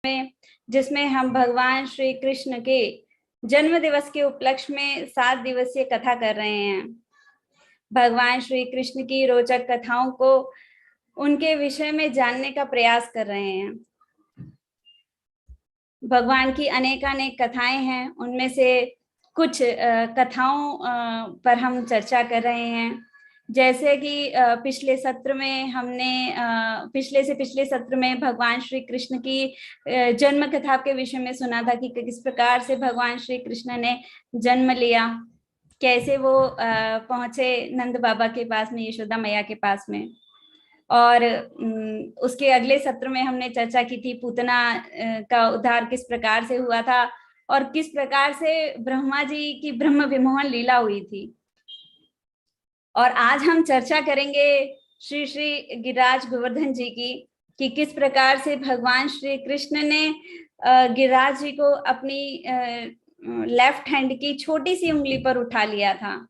में, जिसमें हम भगवान श्री कृष्ण के जन्म दिवस के उपलक्ष्य में 7 दिवसीय कथा कर रहे हैं। भगवान श्री कृष्ण की रोचक कथाओं को उनके विषय में जानने का प्रयास कर रहे हैं। भगवान की अनेकानेक कथाएं हैं, उनमें से कुछ कथाओं पर हम चर्चा कर रहे हैं। जैसे कि पिछले सत्र में भगवान श्री कृष्ण की जन्म कथा के विषय में सुना था कि किस प्रकार से भगवान श्री कृष्ण ने जन्म लिया, कैसे वो पहुंचे नंद बाबा के पास में, यशोदा मैया के पास में। और उसके अगले सत्र में हमने चर्चा की थी पूतना का उद्धार किस प्रकार से हुआ था और किस प्रकार से ब्रह्मा जी की ब्रह्म विमोहन लीला हुई थी। और आज हम चर्चा करेंगे श्री श्री गिरिराज गोवर्धन जी की, कि किस प्रकार से भगवान श्री कृष्ण ने गिरिराज जी को अपनी लेफ्ट हैंड की छोटी सी उंगली पर उठा लिया था।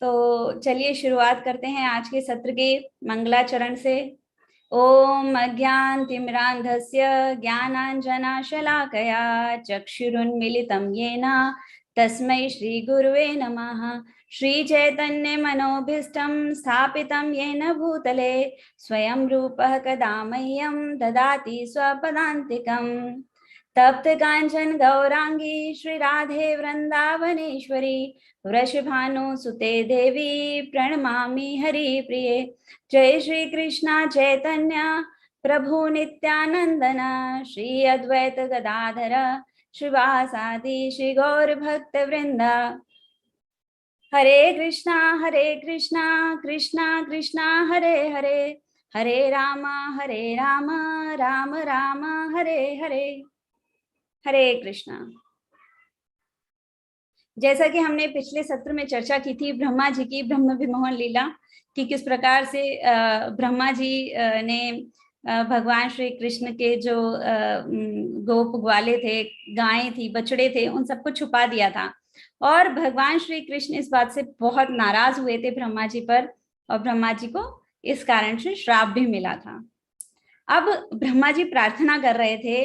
तो चलिए शुरुआत करते हैं आज के सत्र के मंगलाचरण से। ओम अज्ञानतिमिरान्धस्य ज्ञानाञ्जनशलाकया चक्षुरुन्मीलितं येन तस्मै श्रीगुरुवे नमः। श्रीचैतन्यमनोभीष्टं स्थापितं येन भूतले स्वयं रूपः कदा मह्यं ददाति स्वपदान्तिकम्। तप्त कांचन गौरांगी श्री राधे वृंदावनेश्वरी वृषभानुसुते देवी प्रणमामि हरिप्रिये। जय श्री कृष्णा चैतन्य प्रभु नित्यानंदन श्री अद्वैत गदाधर श्रीवासादि श्री गौर भक्त वृंदा। हरे कृष्णा कृष्णा कृष्णा हरे हरे, हरे राम राम राम हरे हरे। हरे कृष्णा। जैसा कि हमने पिछले सत्र में चर्चा की थी ग्रह्मा जी की ब्रह्म विमोहन लीला, कि किस प्रकार से ब्रह्मा जी ने भगवान श्री कृष्ण के जो गोप ग्वाले थे, गायें थी, बछड़े थे, उन सबको छुपा दिया था। और भगवान श्री कृष्ण इस बात से बहुत नाराज हुए थे ब्रह्मा जी पर, और ब्रह्मा जी को इस कारण से श्राप भी मिला था। अब ब्रह्मा जी प्रार्थना कर रहे थे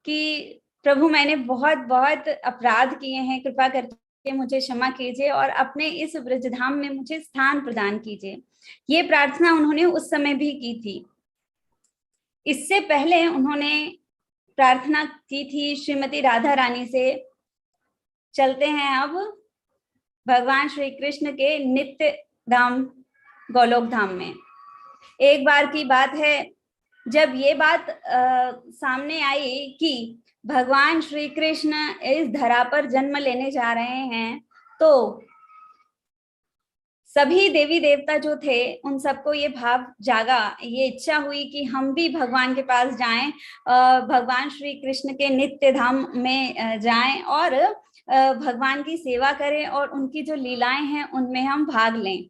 कि प्रभु मैंने बहुत बहुत अपराध किए हैं, कृपा करके मुझे क्षमा कीजिए और अपने इस ब्रजधाम में मुझे स्थान प्रदान कीजिए। ये प्रार्थना उन्होंने उस समय भी की थी। इससे पहले उन्होंने प्रार्थना की थी श्रीमती राधा रानी से। चलते हैं अब भगवान श्री कृष्ण के नित्य धाम गोलोक धाम में। एक बार की बात है, जब ये बात सामने आई कि भगवान श्री कृष्ण इस धरा पर जन्म लेने जा रहे हैं, तो सभी देवी देवता जो थे उन सबको ये भाव जागा, ये इच्छा हुई कि हम भी भगवान के पास जाएं, भगवान श्री कृष्ण के नित्य धाम में जाएं और भगवान की सेवा करें और उनकी जो लीलाएं हैं उनमें हम भाग लें।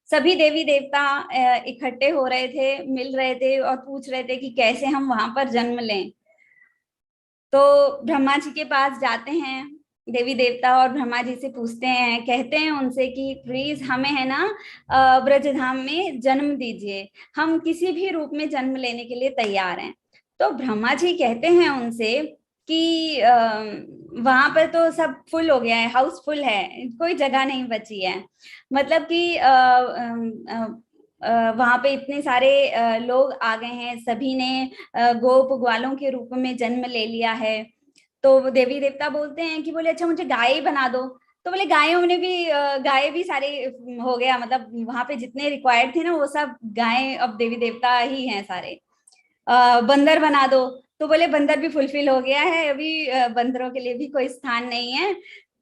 सभी देवी देवता इकट्ठे हो रहे थे, मिल रहे थे और पूछ रहे थे कि कैसे हम वहां पर जन्म लें। तो ब्रह्मा जी के पास जाते हैं देवी देवता और ब्रह्मा जी से पूछते हैं, कहते हैं उनसे कि प्लीज हमें है ना ब्रजधाम में जन्म दीजिए, हम किसी भी रूप में जन्म लेने के लिए तैयार हैं। तो ब्रह्मा जी कहते हैं उनसे कि वहां पर तो सब फुल हो गया है, हाउस फुल है, कोई जगह नहीं बची है। मतलब कि वहां पे इतने सारे लोग आ गए हैं, सभी ने गोप ग्वालों के रूप में जन्म ले लिया है। तो देवी देवता बोलते हैं कि बोले अच्छा मुझे गाय बना दो। तो बोले गायों ने भी गाय भी सारे हो गया, मतलब वहां पे जितने रिक्वायर्ड थे ना वो सब गाय अब देवी देवता ही हैं सारे। बंदर बना दो, तो बोले बंदर भी फुलफिल हो गया है, अभी बंदरों के लिए भी कोई स्थान नहीं है।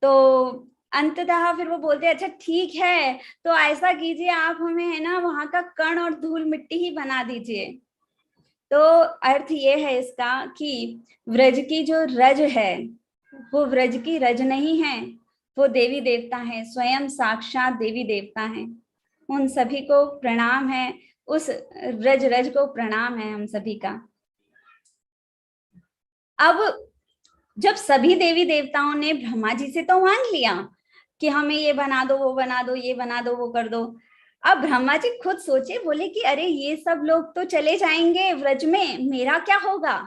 तो अंततः फिर वो बोलते हैं अच्छा ठीक है, तो ऐसा कीजिए आप हमें है ना वहां का कण और धूल मिट्टी ही बना दीजिए। तो अर्थ ये है इसका कि व्रज की जो रज है वो व्रज की रज नहीं है, वो देवी देवता है, स्वयं साक्षात देवी देवता है। उन सभी को प्रणाम है, उस रज रज को प्रणाम है हम सभी का। अब जब सभी देवी देवताओं ने ब्रह्मा जी से तो मांग लिया कि हमें ये बना दो, वो बना दो, ये बना दो, वो कर दो, अब ब्रह्मा जी खुद सोचे, बोले कि अरे ये सब लोग तो चले जाएंगे व्रज में, मेरा क्या होगा।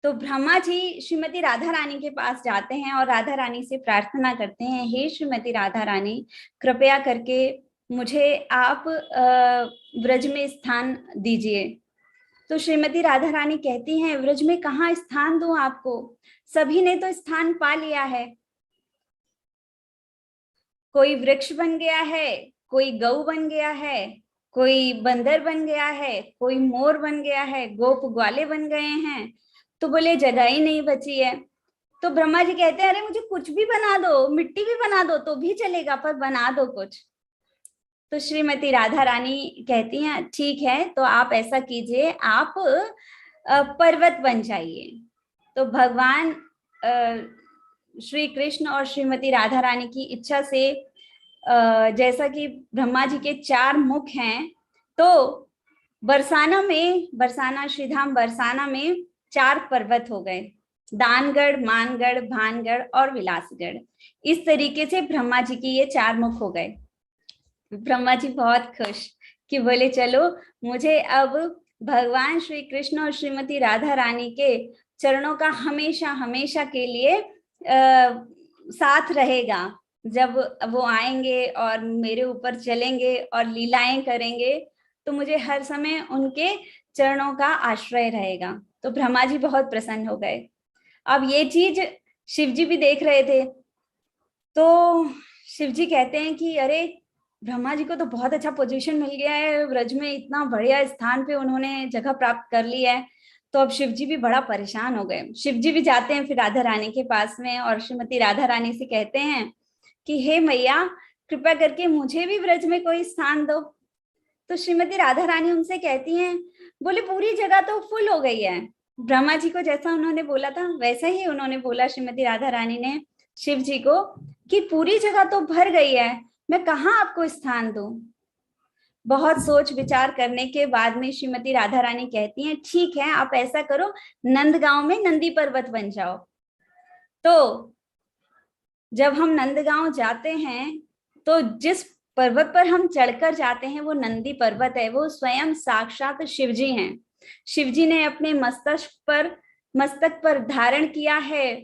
तो ब्रह्मा जी श्रीमती राधा रानी के पास जाते हैं और राधा रानी से प्रार्थना करते हैं, हे श्रीमती राधा रानी, कृपया करके मुझे आप व्रज में स्थान दीजिए। तो श्रीमती राधा रानी कहती हैं, व्रज में कहाँ स्थान दूं आपको, सभी ने तो स्थान पा लिया है। कोई वृक्ष बन गया है, कोई गऊ बन गया है, कोई बंदर बन गया है, कोई मोर बन गया है, गोप ग्वाले बन गए हैं, तो बोले जगह ही नहीं बची है। तो ब्रह्मा जी कहते हैं, अरे मुझे कुछ भी बना दो, मिट्टी भी बना दो तो भी चलेगा, पर बना दो कुछ। तो श्रीमती राधा रानी कहती हैं, ठीक है तो आप ऐसा कीजिए, आप पर्वत बन जाइए। तो भगवान श्री कृष्ण और श्रीमती राधा रानी की इच्छा से जैसा कि ब्रह्मा जी के 4 मुख हैं, तो बरसाना श्रीधाम बरसाना में 4 पर्वत हो गए, दानगढ़, मानगढ़, भानगढ़ और विलासगढ़। इस तरीके से ब्रह्मा जी की ये 4 मुख हो गए। ब्रह्मा जी बहुत खुश कि बोले चलो, मुझे अब भगवान श्री कृष्ण और श्रीमती राधा रानी के चरणों का हमेशा हमेशा के लिए साथ रहेगा। जब वो आएंगे और मेरे ऊपर चलेंगे और लीलाएं करेंगे, तो मुझे हर समय उनके चरणों का आश्रय रहेगा। तो ब्रह्मा जी बहुत प्रसन्न हो गए। अब ये चीज शिव जी भी देख रहे थे, तो शिव जी कहते हैं कि अरे ब्रह्मा जी को तो बहुत अच्छा पोजीशन मिल गया है, व्रज में इतना बढ़िया स्थान पे उन्होंने जगह प्राप्त कर ली है। तो अब शिव जी भी बड़ा परेशान हो गए। शिव जी भी जाते हैं फिर राधा रानी के पास में और श्रीमती राधा रानी से कहते हैं कि हे मैया, कृपया करके मुझे भी व्रज में कोई स्थान दो। तो श्रीमती राधा रानी उनसे कहती हैं, बोले पूरी जगह तो फुल हो गई है। ब्रह्मा जी को जैसा उन्होंने बोला था वैसा ही उन्होंने बोला श्रीमती राधा रानी ने शिव जी को कि पूरी जगह तो भर गई है, मैं कहाँ आपको स्थान दूं। बहुत सोच विचार करने के बाद में श्रीमती राधा रानी कहती हैं, ठीक है आप ऐसा करो, नंदगांव में नंदी पर्वत बन जाओ। तो जब हम नंदगांव जाते हैं तो जिस पर्वत पर हम चढ़कर जाते हैं वो नंदी पर्वत है, वो स्वयं साक्षात शिवजी हैं। शिवजी ने अपने मस्तक पर धारण किया है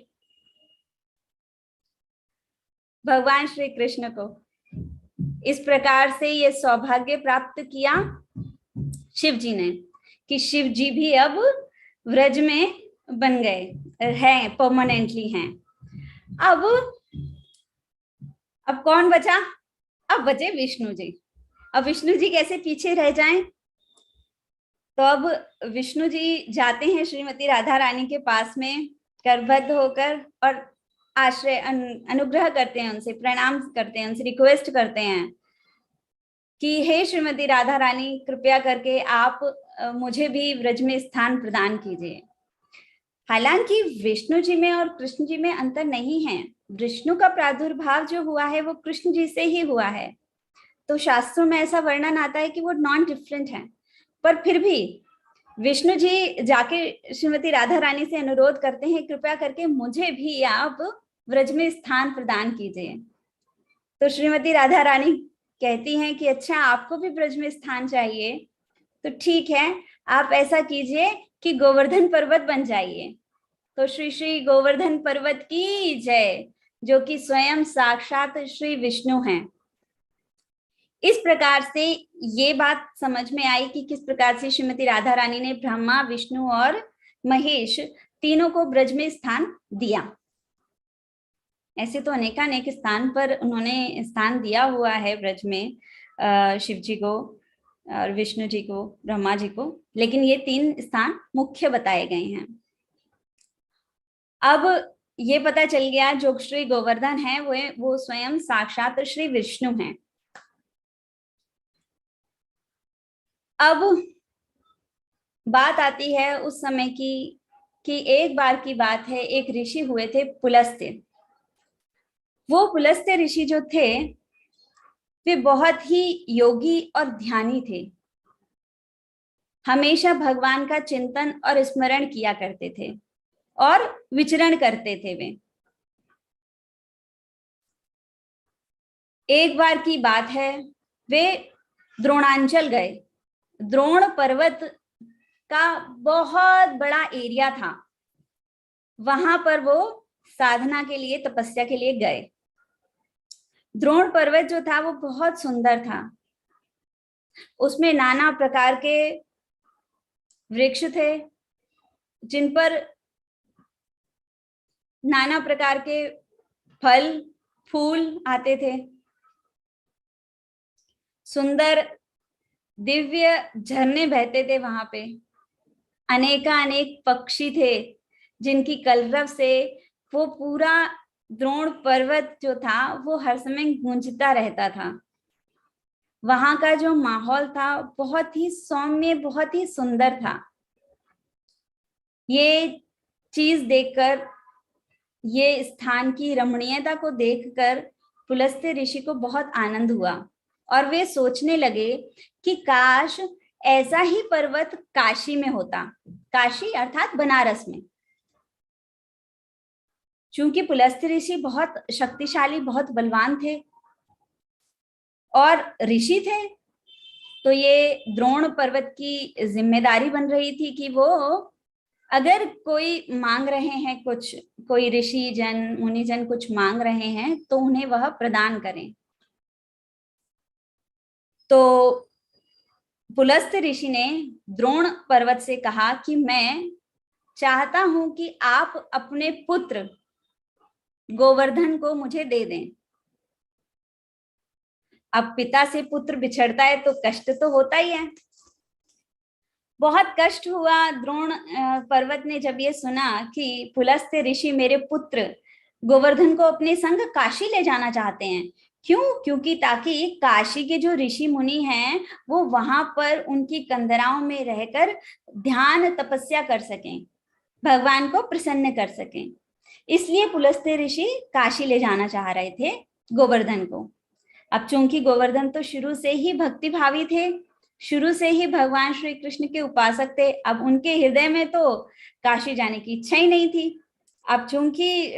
भगवान श्री कृष्ण को। इस प्रकार से ये सौभाग्य प्राप्त किया शिव जी ने कि शिव जी भी अब व्रज में बन गए हैं, परमानेंटली हैं। अब कौन बचा, अब बचे विष्णु जी। अब विष्णु जी कैसे पीछे रह जाएं। तो अब विष्णु जी जाते हैं श्रीमती राधा रानी के पास में करबद्ध होकर और आश्रय अनुग्रह करते हैं, उनसे प्रणाम करते हैं, उनसे रिक्वेस्ट करते हैं कि हे श्रीमती राधा रानी, कृपया करके आप मुझे भी व्रज में स्थान प्रदान कीजिए। हालांकि विष्णु जी में और कृष्ण जी में अंतर नहीं है, विष्णु का प्रादुर्भाव जो हुआ है वो कृष्ण जी से ही हुआ है। तो शास्त्रों में ऐसा वर्णन आता है कि वो नॉन डिफरेंट है, पर फिर भी विष्णु जी जाके श्रीमती राधा रानी से अनुरोध करते हैं, कृपया करके मुझे भी आप व्रज में स्थान प्रदान कीजिए। तो श्रीमती राधा रानी कहती हैं कि अच्छा आपको भी ब्रज में स्थान चाहिए, तो ठीक है आप ऐसा कीजिए कि गोवर्धन पर्वत बन जाइए। तो श्री श्री गोवर्धन पर्वत की जय, जो कि स्वयं साक्षात श्री विष्णु हैं। इस प्रकार से ये बात समझ में आई कि किस प्रकार से श्रीमती राधा रानी ने ब्रह्मा, विष्णु और महेश तीनों को ब्रज में स्थान दिया। ऐसे तो अनेकानेक स्थान पर उन्होंने स्थान दिया हुआ है ब्रज में शिव जी को और विष्णु जी को, ब्रह्मा जी को, लेकिन ये 3 स्थान मुख्य बताए गए हैं। अब ये पता चल गया जो श्री गोवर्धन है वो स्वयं साक्षात श्री विष्णु हैं। अब बात आती है उस समय की कि एक बार की बात है, एक ऋषि हुए थे पुलस्त्य। वो पुलस्त्य ऋषि जो थे वे बहुत ही योगी और ध्यानी थे, हमेशा भगवान का चिंतन और स्मरण किया करते थे और विचरण करते थे। वे एक बार की बात है, वे द्रोणांचल गए। द्रोण पर्वत का बहुत बड़ा एरिया था, वहां पर वो साधना के लिए, तपस्या के लिए गए। द्रोण पर्वत जो था वो बहुत सुंदर था, उसमें नाना प्रकार के वृक्ष थे जिन पर नाना प्रकार के फल फूल आते थे। सुंदर दिव्य झरने बहते थे वहां पे। अनेकानेक पक्षी थे जिनकी कलरव से वो पूरा द्रोण पर्वत जो था वो हर समय गूंजता रहता था। वहां का जो माहौल था बहुत ही सौम्य, बहुत ही सुंदर था। ये चीज देखकर, ये स्थान की रमणीयता को देखकर पुलस्त्य ऋषि को बहुत आनंद हुआ और वे सोचने लगे कि काश ऐसा ही पर्वत काशी में होता। काशी अर्थात बनारस में। चूंकि पुलस्त्य ऋषि बहुत शक्तिशाली, बहुत बलवान थे और ऋषि थे, तो ये द्रोण पर्वत की जिम्मेदारी बन रही थी कि वो अगर कोई मांग रहे हैं कुछ, कोई ऋषि जन मुनिजन कुछ मांग रहे हैं तो उन्हें वह प्रदान करें। तो पुलस्त्य ऋषि ने द्रोण पर्वत से कहा कि मैं चाहता हूं कि आप अपने पुत्र गोवर्धन को मुझे दे दें। अब पिता से पुत्र बिछड़ता है तो कष्ट तो होता ही है। बहुत कष्ट हुआ द्रोण पर्वत ने जब ये सुना कि पुलस्त्य ऋषि मेरे पुत्र गोवर्धन को अपने संग काशी ले जाना चाहते हैं। क्यों? क्योंकि ताकि काशी के जो ऋषि मुनि हैं वो वहां पर उनकी कंदराओं में रहकर ध्यान तपस्या कर सकें, भगवान को प्रसन्न कर सकें। इसलिए पुलस्त्य ऋषि काशी ले जाना चाह रहे थे गोवर्धन को। अब चूंकि गोवर्धन तो शुरू से ही भक्ति भावी थे, शुरू से ही भगवान श्री कृष्ण के उपासक थे, अब उनके हृदय में तो काशी जाने की इच्छा ही नहीं थी। अब चूंकि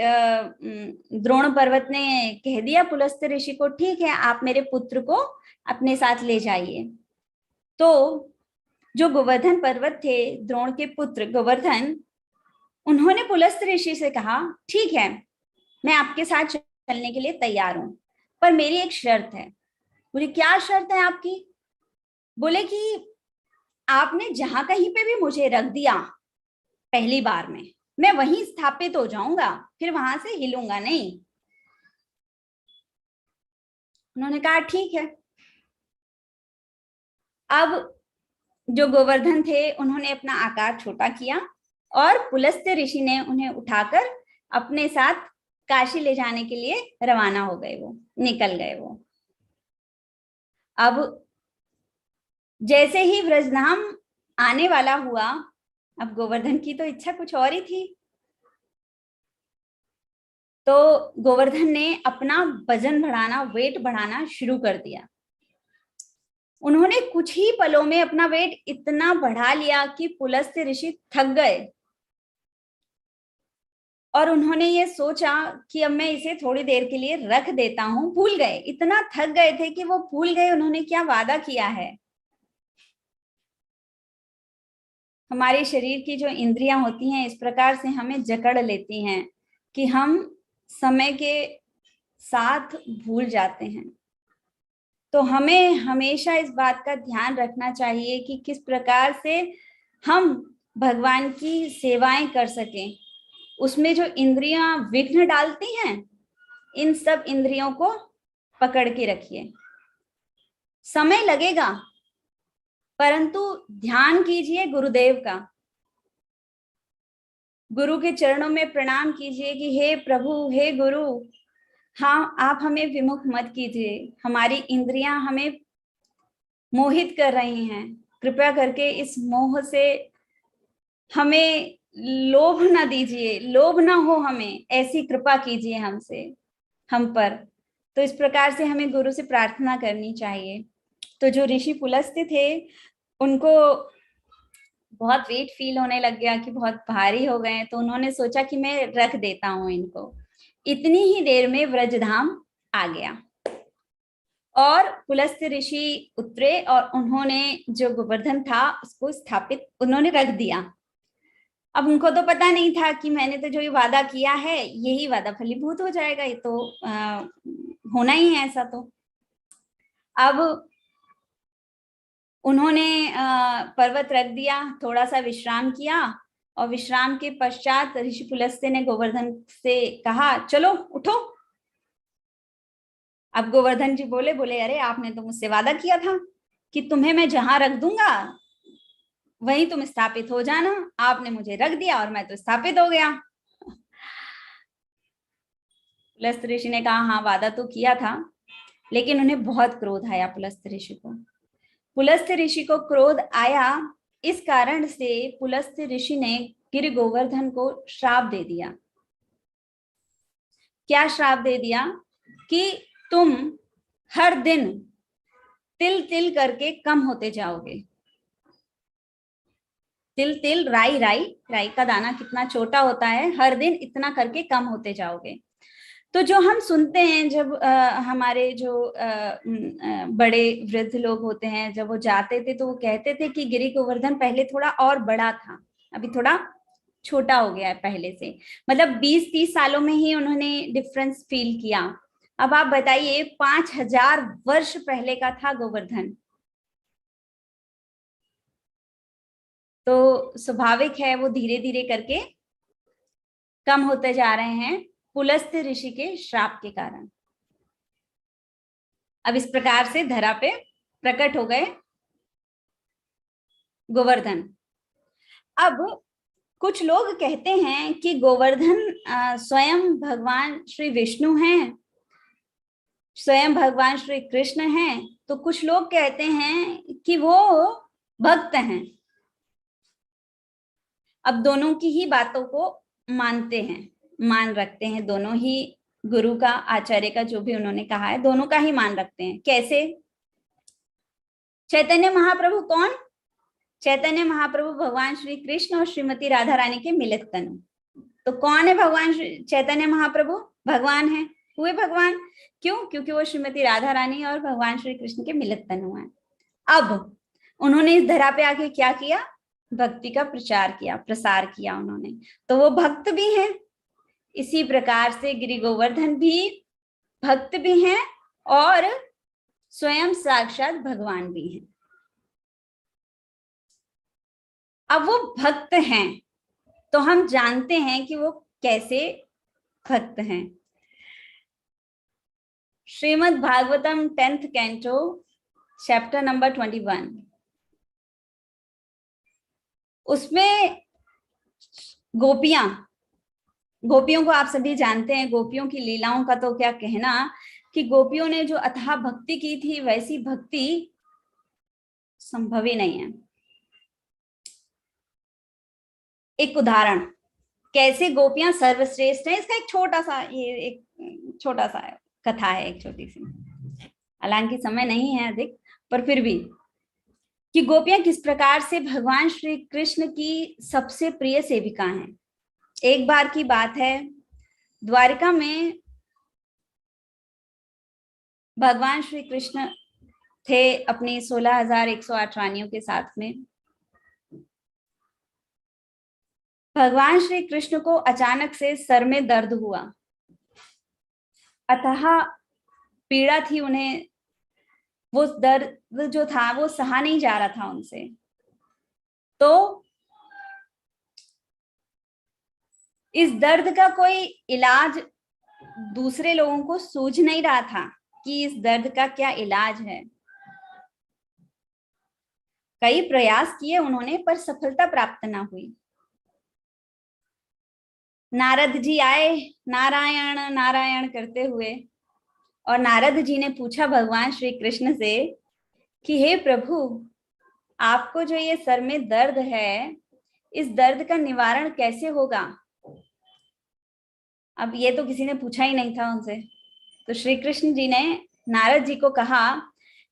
द्रोण पर्वत ने कह दिया पुलस्त्य ऋषि को, ठीक है आप मेरे पुत्र को अपने साथ ले जाइए, तो जो गोवर्धन पर्वत थे, द्रोण के पुत्र गोवर्धन, उन्होंने पुलस्त्य ऋषि से कहा ठीक है मैं आपके साथ चलने के लिए तैयार हूं, पर मेरी एक शर्त है। बोले क्या शर्त है आपकी? बोले कि आपने जहां कहीं पे भी मुझे रख दिया पहली बार में, मैं वहीं स्थापित हो जाऊंगा, फिर वहां से हिलूंगा नहीं। उन्होंने कहा ठीक है। अब जो गोवर्धन थे उन्होंने अपना आकार छोटा किया और पुलस्त्य ऋषि ने उन्हें उठाकर अपने साथ काशी ले जाने के लिए रवाना हो गए, वो निकल गए वो। अब जैसे ही व्रजधाम आने वाला हुआ, अब गोवर्धन की तो इच्छा कुछ और ही थी, तो गोवर्धन ने अपना वजन बढ़ाना, वेट बढ़ाना शुरू कर दिया। उन्होंने कुछ ही पलों में अपना वेट इतना बढ़ा लिया कि पुलस्त्य ऋषि थक गए और उन्होंने ये सोचा कि अब मैं इसे थोड़ी देर के लिए रख देता हूं। भूल गए, इतना थक गए थे कि वो भूल गए उन्होंने क्या वादा किया है। हमारे शरीर की जो इंद्रियां होती हैं इस प्रकार से हमें जकड़ लेती हैं कि हम समय के साथ भूल जाते हैं। तो हमें हमेशा इस बात का ध्यान रखना चाहिए कि किस प्रकार से हम भगवान की सेवाएं कर सकें। उसमें जो इंद्रियां विघ्न डालती हैं, इन सब इंद्रियों को पकड़ के रखिए। समय लगेगा परंतु ध्यान कीजिए गुरुदेव का, गुरु के चरणों में प्रणाम कीजिए कि हे प्रभु, हे गुरु, हाँ आप हमें विमुख मत कीजिए, हमारी इंद्रियां हमें मोहित कर रही हैं, कृपया करके इस मोह से हमें लोभ ना दीजिए, लोभ ना हो हमें, ऐसी कृपा कीजिए हमसे, हम पर। तो इस प्रकार से हमें गुरु से प्रार्थना करनी चाहिए। तो जो ऋषि पुलस्त्य थे उनको बहुत वेट फील होने लग गया कि बहुत भारी हो गए, तो उन्होंने सोचा कि मैं रख देता हूं इनको। इतनी ही देर में व्रजधाम आ गया और पुलस्त्य ऋषि उतरे और उन्होंने जो गोवर्धन था उसको स्थापित उन्होंने रख दिया। अब उनको तो पता नहीं था कि मैंने तो जो ये वादा किया है यही वादा फलीभूत हो जाएगा, ये तो होना ही है ऐसा। तो अब उन्होंने पर्वत रख दिया, थोड़ा सा विश्राम किया, और विश्राम के पश्चात ऋषि पुलस्त्य ने गोवर्धन से कहा चलो उठो। अब गोवर्धन जी बोले अरे आपने तो मुझसे वादा किया था कि तुम्हें मैं जहां रख दूंगा वहीं तुम स्थापित हो जाना, आपने मुझे रख दिया और मैं तो स्थापित हो गया। पुलस्त्य ऋषि ने कहा हाँ वादा तो किया था, लेकिन उन्हें बहुत क्रोध आया पुलस्त्य ऋषि को। पुलस्त्य ऋषि को क्रोध आया, इस कारण से पुलस्त्य ऋषि ने गिरि गोवर्धन को श्राप दे दिया। क्या श्राप दे दिया? कि तुम हर दिन तिल तिल करके कम होते जाओगे। तिल तिल, राई राई, राई का दाना कितना छोटा होता है, हर दिन इतना करके कम होते जाओगे। तो जो हम सुनते हैं जब हमारे जो बड़े वृद्ध लोग होते हैं जब वो जाते थे तो वो कहते थे कि गिरि गोवर्धन पहले थोड़ा और बड़ा था, अभी थोड़ा छोटा हो गया है पहले से। मतलब 20-30 सालों में ही उन्होंने डिफरेंस फील किया। अब आप बताइए 5000 वर्ष पहले का था गोवर्धन, तो स्वाभाविक है वो धीरे धीरे करके कम होते जा रहे हैं पुलस्त्य ऋषि के श्राप के कारण। अब इस प्रकार से धरा पे प्रकट हो गए गोवर्धन। अब कुछ लोग कहते हैं कि गोवर्धन स्वयं भगवान श्री विष्णु हैं, स्वयं भगवान श्री कृष्ण हैं, तो कुछ लोग कहते हैं कि वो भक्त हैं। अब दोनों की ही बातों को मानते हैं, मान रखते हैं, दोनों ही गुरु का, आचार्य का जो भी उन्होंने कहा है दोनों का ही मान रखते हैं। कैसे? चैतन्य महाप्रभु कौन? चैतन्य महाप्रभु भगवान श्री कृष्ण और श्रीमती राधा रानी के मिलित तनु। तो कौन है भगवान चैतन्य महाप्रभु? भगवान है, हुए भगवान। क्यों? क्योंकि वो श्रीमती राधा रानी और भगवान श्री कृष्ण के मिलित तनु हैं। अब उन्होंने इस धरा पे आके क्या किया? भक्ति का प्रचार किया, प्रसार किया उन्होंने, तो वो भक्त भी हैं। इसी प्रकार से गिरि गोवर्धन भी भक्त भी हैं और स्वयं साक्षात भगवान भी हैं। अब वो भक्त हैं तो हम जानते हैं कि वो कैसे भक्त हैं। Shrimad Bhagavatam 10th canto chapter number 21, उसमें गोपियों को आप सभी जानते हैं, गोपियों की लीलाओं का तो क्या कहना, कि गोपियों ने जो अथाह भक्ति की थी वैसी भक्ति संभव ही नहीं है। एक उदाहरण, कैसे गोपियां सर्वश्रेष्ठ हैं, इसका एक छोटा सा, ये एक छोटा सा कथा है, एक छोटी सी, हालांकि समय नहीं है अधिक, पर फिर भी, कि गोपियां किस प्रकार से भगवान श्री कृष्ण की सबसे प्रिय सेविका हैं। एक बार की बात है, द्वारिका में भगवान श्री कृष्ण थे अपनी 16,108 रानियों के साथ में। भगवान श्री कृष्ण को अचानक से सर में दर्द हुआ, अतः पीड़ा थी उन्हें, वो दर्द जो था वो सहा नहीं जा रहा था उनसे। तो इस दर्द का कोई इलाज दूसरे लोगों को सूझ नहीं रहा था कि इस दर्द का क्या इलाज है। कई प्रयास किए उन्होंने पर सफलता प्राप्त ना हुई। नारद जी आए नारायण नारायण करते हुए, और नारद जी ने पूछा भगवान श्री कृष्ण से कि हे प्रभु, आपको जो ये सर में दर्द है, इस दर्द का निवारण कैसे होगा? अब ये तो किसी ने पूछा ही नहीं था उनसे। तो श्री कृष्ण जी ने नारद जी को कहा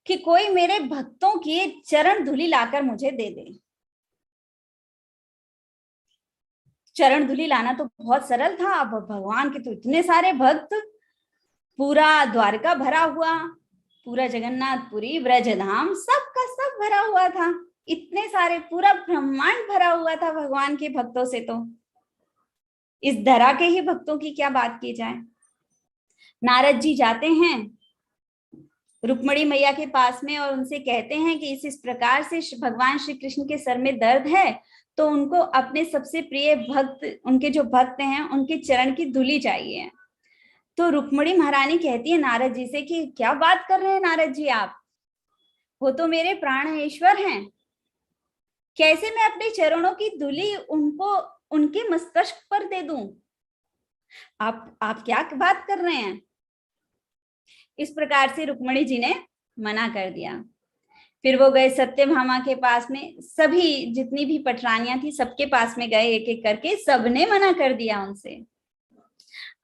कि कोई मेरे भक्तों की चरण धूलि लाकर मुझे दे दे। चरण धूलि लाना तो बहुत सरल था, अब भगवान के तो इतने सारे भक्त, पूरा द्वारका भरा हुआ, पूरा जगन्नाथपुरी, ब्रजधाम, सबका सब भरा हुआ था। इतने सारे, पूरा ब्रह्मांड भरा हुआ था भगवान के भक्तों से। तो इस धरा के ही भक्तों की क्या बात की जाए। नारद जी जाते हैं रुक्मणी मैया के पास में और उनसे कहते हैं कि इस प्रकार से भगवान श्री कृष्ण के सर में दर्द है, तो उनको अपने सबसे प्रिय भक्त, उनके जो भक्त हैं, उनके चरण की धूली चाहिए। तो रुक्मणी महारानी कहती है नारद जी से कि क्या बात कर रहे हैं नारद जी आप, वो तो मेरे प्राणेश्वर हैं, कैसे मैं अपने चरणों की धूली उनको उनके मस्तक पर दे दूं। आप क्या बात कर रहे हैं। इस प्रकार से रुक्मणी जी ने मना कर दिया। फिर वो गए सत्यभामा के पास में, सभी जितनी भी पटरानियां थी सबके पास में गए, एक एक करके, सबने मना कर दिया उनसे।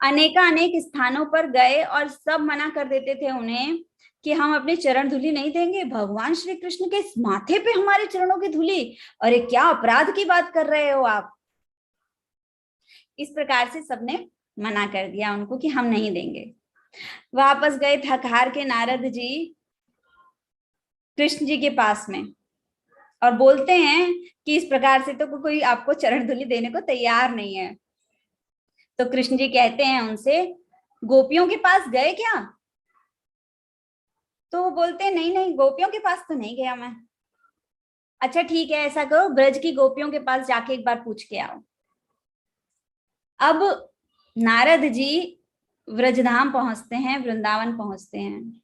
अनेक स्थानों पर गए और सब मना कर देते थे उन्हें कि हम अपने चरण धूली नहीं देंगे, भगवान श्री कृष्ण के माथे पे हमारे चरणों की धूली, अरे क्या अपराध की बात कर रहे हो आप। इस प्रकार से सबने मना कर दिया उनको कि हम नहीं देंगे। वापस गए थक हार के नारद जी कृष्ण जी के पास में और बोलते हैं कि इस प्रकार से तो कोई आपको चरण धूली देने को तैयार नहीं है। तो कृष्ण जी कहते हैं उनसे, गोपियों के पास गए क्या। तो वो बोलते हैं नहीं नहीं, गोपियों के पास तो नहीं गया मैं। अच्छा ठीक है, ऐसा करो ब्रज की गोपियों के पास जाके एक बार पूछ के आओ। अब नारद जी व्रजधाम पहुंचते हैं, वृंदावन पहुंचते हैं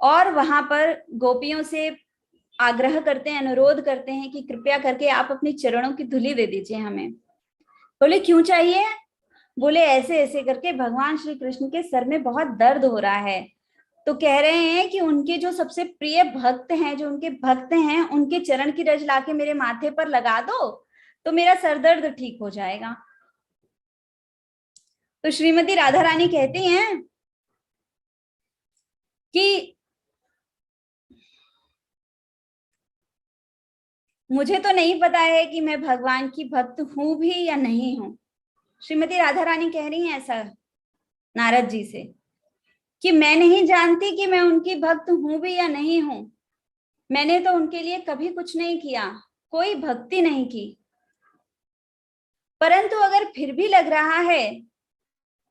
और वहां पर गोपियों से आग्रह करते हैं, अनुरोध करते हैं कि कृपया करके आप अपने चरणों की धूली दे दीजिए हमें। बोले क्यों चाहिए। बोले ऐसे ऐसे करके भगवान श्री कृष्ण के सर में बहुत दर्द हो रहा है, तो कह रहे हैं कि उनके जो सबसे प्रिय भक्त हैं, जो उनके भक्त हैं, उनके चरण की रज लाके मेरे माथे पर लगा दो तो मेरा सर दर्द ठीक हो जाएगा। तो श्रीमती राधा रानी कहती हैं कि मुझे तो नहीं पता है कि मैं भगवान की भक्त हूं भी या नहीं हूं। श्रीमती राधा रानी कह रही हैं ऐसा नारद जी से कि मैं नहीं जानती कि मैं उनकी भक्त हूं भी या नहीं हूं, मैंने तो उनके लिए कभी कुछ नहीं किया, कोई भक्ति नहीं की, परंतु अगर फिर भी लग रहा है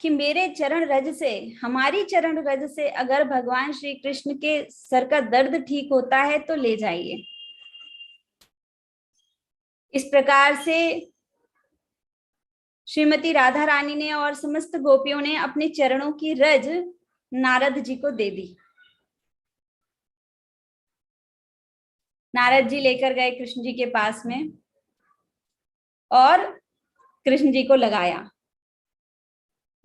कि मेरे चरण रज से, हमारी चरण रज से अगर भगवान श्री कृष्ण के सर का दर्द ठीक होता है तो ले जाइए। इस प्रकार से श्रीमती राधा रानी ने और समस्त गोपियों ने अपने चरणों की रज नारद जी को दे दी। नारद जी लेकर गए कृष्ण जी के पास में और कृष्ण जी को लगाया।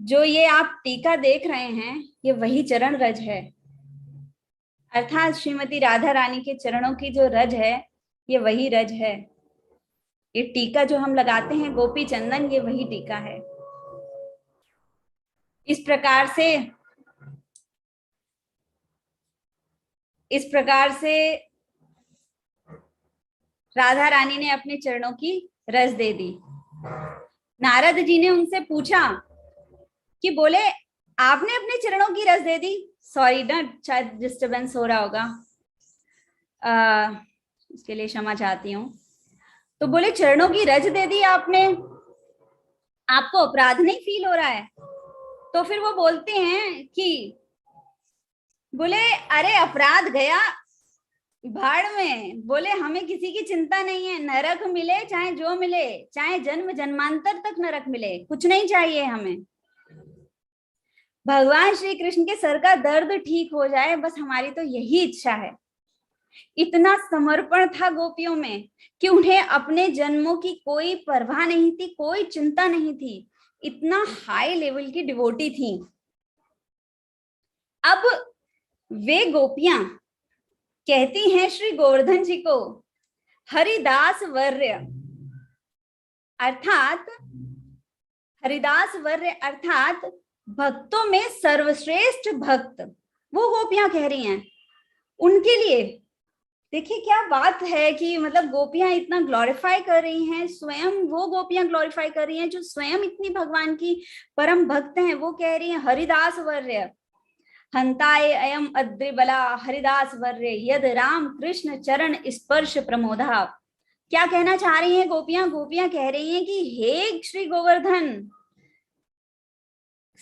जो ये आप टीका देख रहे हैं ये वही चरण रज है, अर्थात श्रीमती राधा रानी के चरणों की जो रज है ये वही रज है। ये टीका जो हम लगाते हैं गोपी चंदन, ये वही टीका है। इस प्रकार से राधा रानी ने अपने चरणों की रज दे दी। नारद जी ने उनसे पूछा कि बोले आपने अपने चरणों की रज दे दी। सॉरी ना, शायद डिस्टरबेंस हो रहा होगा, इसके लिए क्षमा चाहती हूँ। तो बोले चरणों की रज दे दी आपने, आपको अपराध नहीं फील हो रहा है। तो फिर वो बोलते हैं कि बोले अरे अपराध गया भाड़ में, बोले हमें किसी की चिंता नहीं है, नरक मिले चाहे जो मिले, चाहे जन्म जन्मांतर तक नरक मिले, कुछ नहीं चाहिए हमें, भगवान श्री कृष्ण के सर का दर्द ठीक हो जाए, बस हमारी तो यही इच्छा है। इतना समर्पण था गोपियों में कि उन्हें अपने जन्मों की कोई परवाह नहीं थी, कोई चिंता नहीं थी, इतना हाई लेवल की डिवोटी थी। अब वे गोपियां कहती हैं श्री गोवर्धन जी को, हरिदास वर्य अर्थात हरिदास वर्य अर्थात भक्तों में सर्वश्रेष्ठ भक्त, वो गोपियां कह रही हैं उनके लिए देखिए क्या बात है कि मतलब गोपियां इतना ग्लोरीफाई कर रही हैं, स्वयं वो गोपियां ग्लोरीफाई कर रही हैं जो स्वयं इतनी भगवान की परम भक्त हैं। वो कह रही हैं हरिदास वर्य हंताय अयम अद्रिबला हरिदास वर्य यद राम कृष्ण चरण स्पर्श प्रमोदा। क्या कहना चाह रही हैं गोपियां? गोपियां कह रही हैं कि हे श्री गोवर्धन,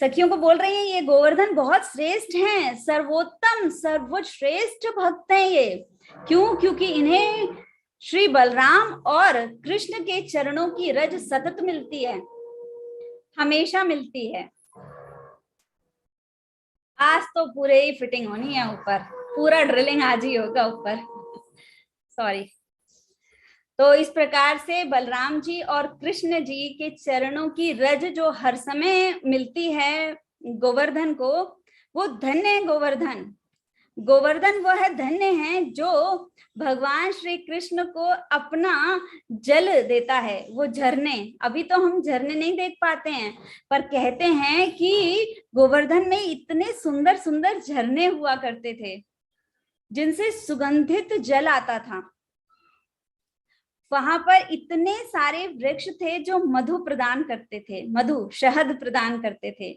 सखियों को बोल रही हैं ये गोवर्धन बहुत श्रेष्ठ हैं, सर्वोत्तम सर्वोच्च श्रेष्ठ भक्त हैं ये। क्यों? क्योंकि इन्हें श्री बलराम और कृष्ण के चरणों की रज सतत मिलती है, हमेशा मिलती है। आज तो पूरे ही फिटिंग होनी है ऊपर, पूरा ड्रिलिंग आज ही होगा ऊपर। सॉरी। तो इस प्रकार से बलराम जी और कृष्ण जी के चरणों की रज जो हर समय मिलती है गोवर्धन को, वो धन्य है गोवर्धन। गोवर्धन वो है, धन्य है जो भगवान श्री कृष्ण को अपना जल देता है, वो झरने। अभी तो हम झरने नहीं देख पाते हैं, पर कहते हैं कि गोवर्धन में इतने सुंदर सुंदर झरने हुआ करते थे जिनसे सुगंधित जल आता था। वहां पर इतने सारे वृक्ष थे जो मधु प्रदान करते थे, मधु शहद प्रदान करते थे।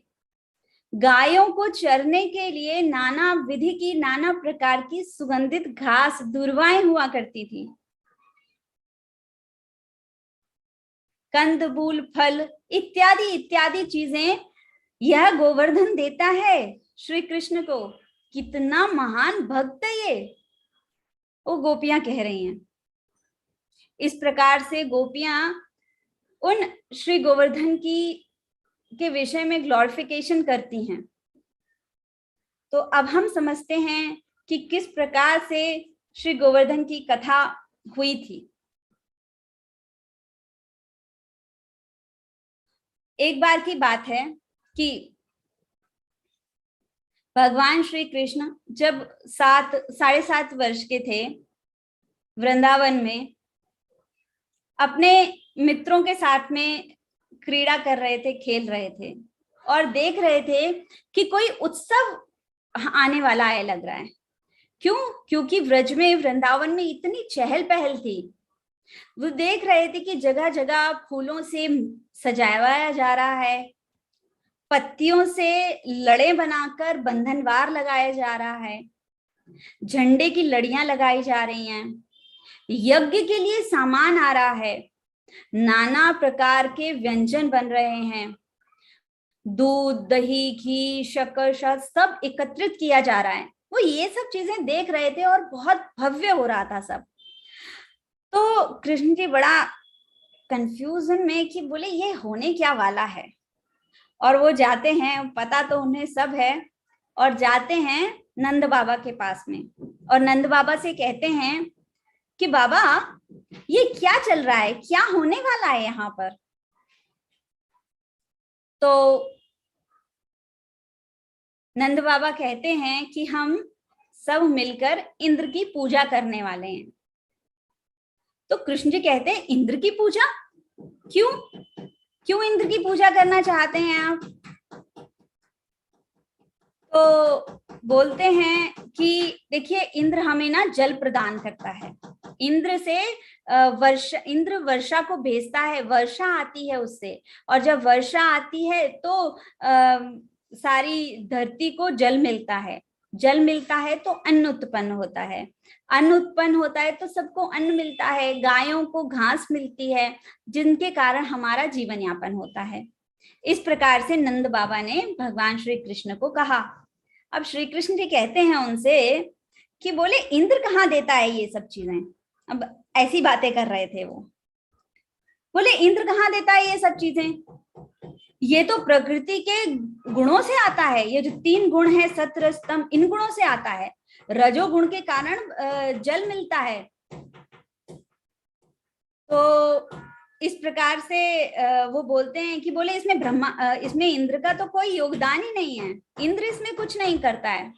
गायों को चरने के लिए नाना विधि की, नाना प्रकार की सुगंधित घास, दुर्वाएं हुआ करती थी। कंद मूल फल इत्यादि इत्यादि चीजें यह गोवर्धन देता है श्री कृष्ण को। कितना महान भक्त है ये, वो गोपियां कह रही हैं। इस प्रकार से गोपियां उन श्री गोवर्धन की के विषय में ग्लोरिफिकेशन करती हैं। तो अब हम समझते हैं कि किस प्रकार से श्री गोवर्धन की कथा हुई थी। एक बार की बात है कि भगवान श्री कृष्ण जब 7.5 वर्ष के थे, वृंदावन में अपने मित्रों के साथ में क्रीड़ा कर रहे थे, खेल रहे थे और देख रहे थे कि कोई उत्सव आने वाला है लग रहा है। क्यों? क्योंकि व्रज में, वृंदावन में इतनी चहल पहल थी। वो देख रहे थे कि जगह जगह फूलों से सजाया जा रहा है, पत्तियों से लड़े बनाकर बंधनवार लगाया जा रहा है, झंडे की लड़ियां लगाई जा रही हैं, यज्ञ के लिए सामान आ रहा है, नाना प्रकार के व्यंजन बन रहे हैं, दूध, दही, घी, शक्कर, शहद सब एकत्रित किया जा रहा है। वो ये सब चीजें देख रहे थे और बहुत भव्य हो रहा था सब। तो कृष्ण जी बड़ा कंफ्यूजन में कि बोले ये होने क्या वाला है। और वो जाते हैं, पता तो उन्हें सब है, और जाते हैं नंद बाबा के पास में और नंद बाबा से कहते हैं कि बाबा ये क्या चल रहा है, क्या होने वाला है यहाँ पर। तो नंद बाबा कहते हैं कि हम सब मिलकर इंद्र की पूजा करने वाले हैं। तो कृष्ण जी कहते हैं इंद्र की पूजा? क्यों? क्यों इंद्र की पूजा करना चाहते हैं आप? तो बोलते हैं कि देखिए इंद्र हमें ना जल प्रदान करता है। इंद्र से इंद्र वर्षा को भेजता है, वर्षा आती है उससे, और जब वर्षा आती है तो सारी धरती को जल मिलता है, जल मिलता है तो अन्न उत्पन्न होता है, अन्न उत्पन्न होता है तो सबको अन्न मिलता है, गायों को घास मिलती है, जिनके कारण हमारा जीवन यापन होता है। इस प्रकार से नंद बाबा ने भगवान श्री कृष्ण को कहा। अब श्री कृष्ण जी कहते हैं उनसे कि बोले इंद्र कहाँ देता है ये सब चीजें। अब ऐसी बातें कर रहे थे वो, बोले इंद्र कहाँ देता है ये सब चीजें, ये तो प्रकृति के गुणों से आता है। ये जो 3 गुण है, सत्व रज तम, इन गुणों से आता है। रजोगुण के कारण जल मिलता है। तो इस प्रकार से वो बोलते हैं कि बोले इसमें इंद्र का तो कोई योगदान ही नहीं है, इंद्र इसमें कुछ नहीं करता है।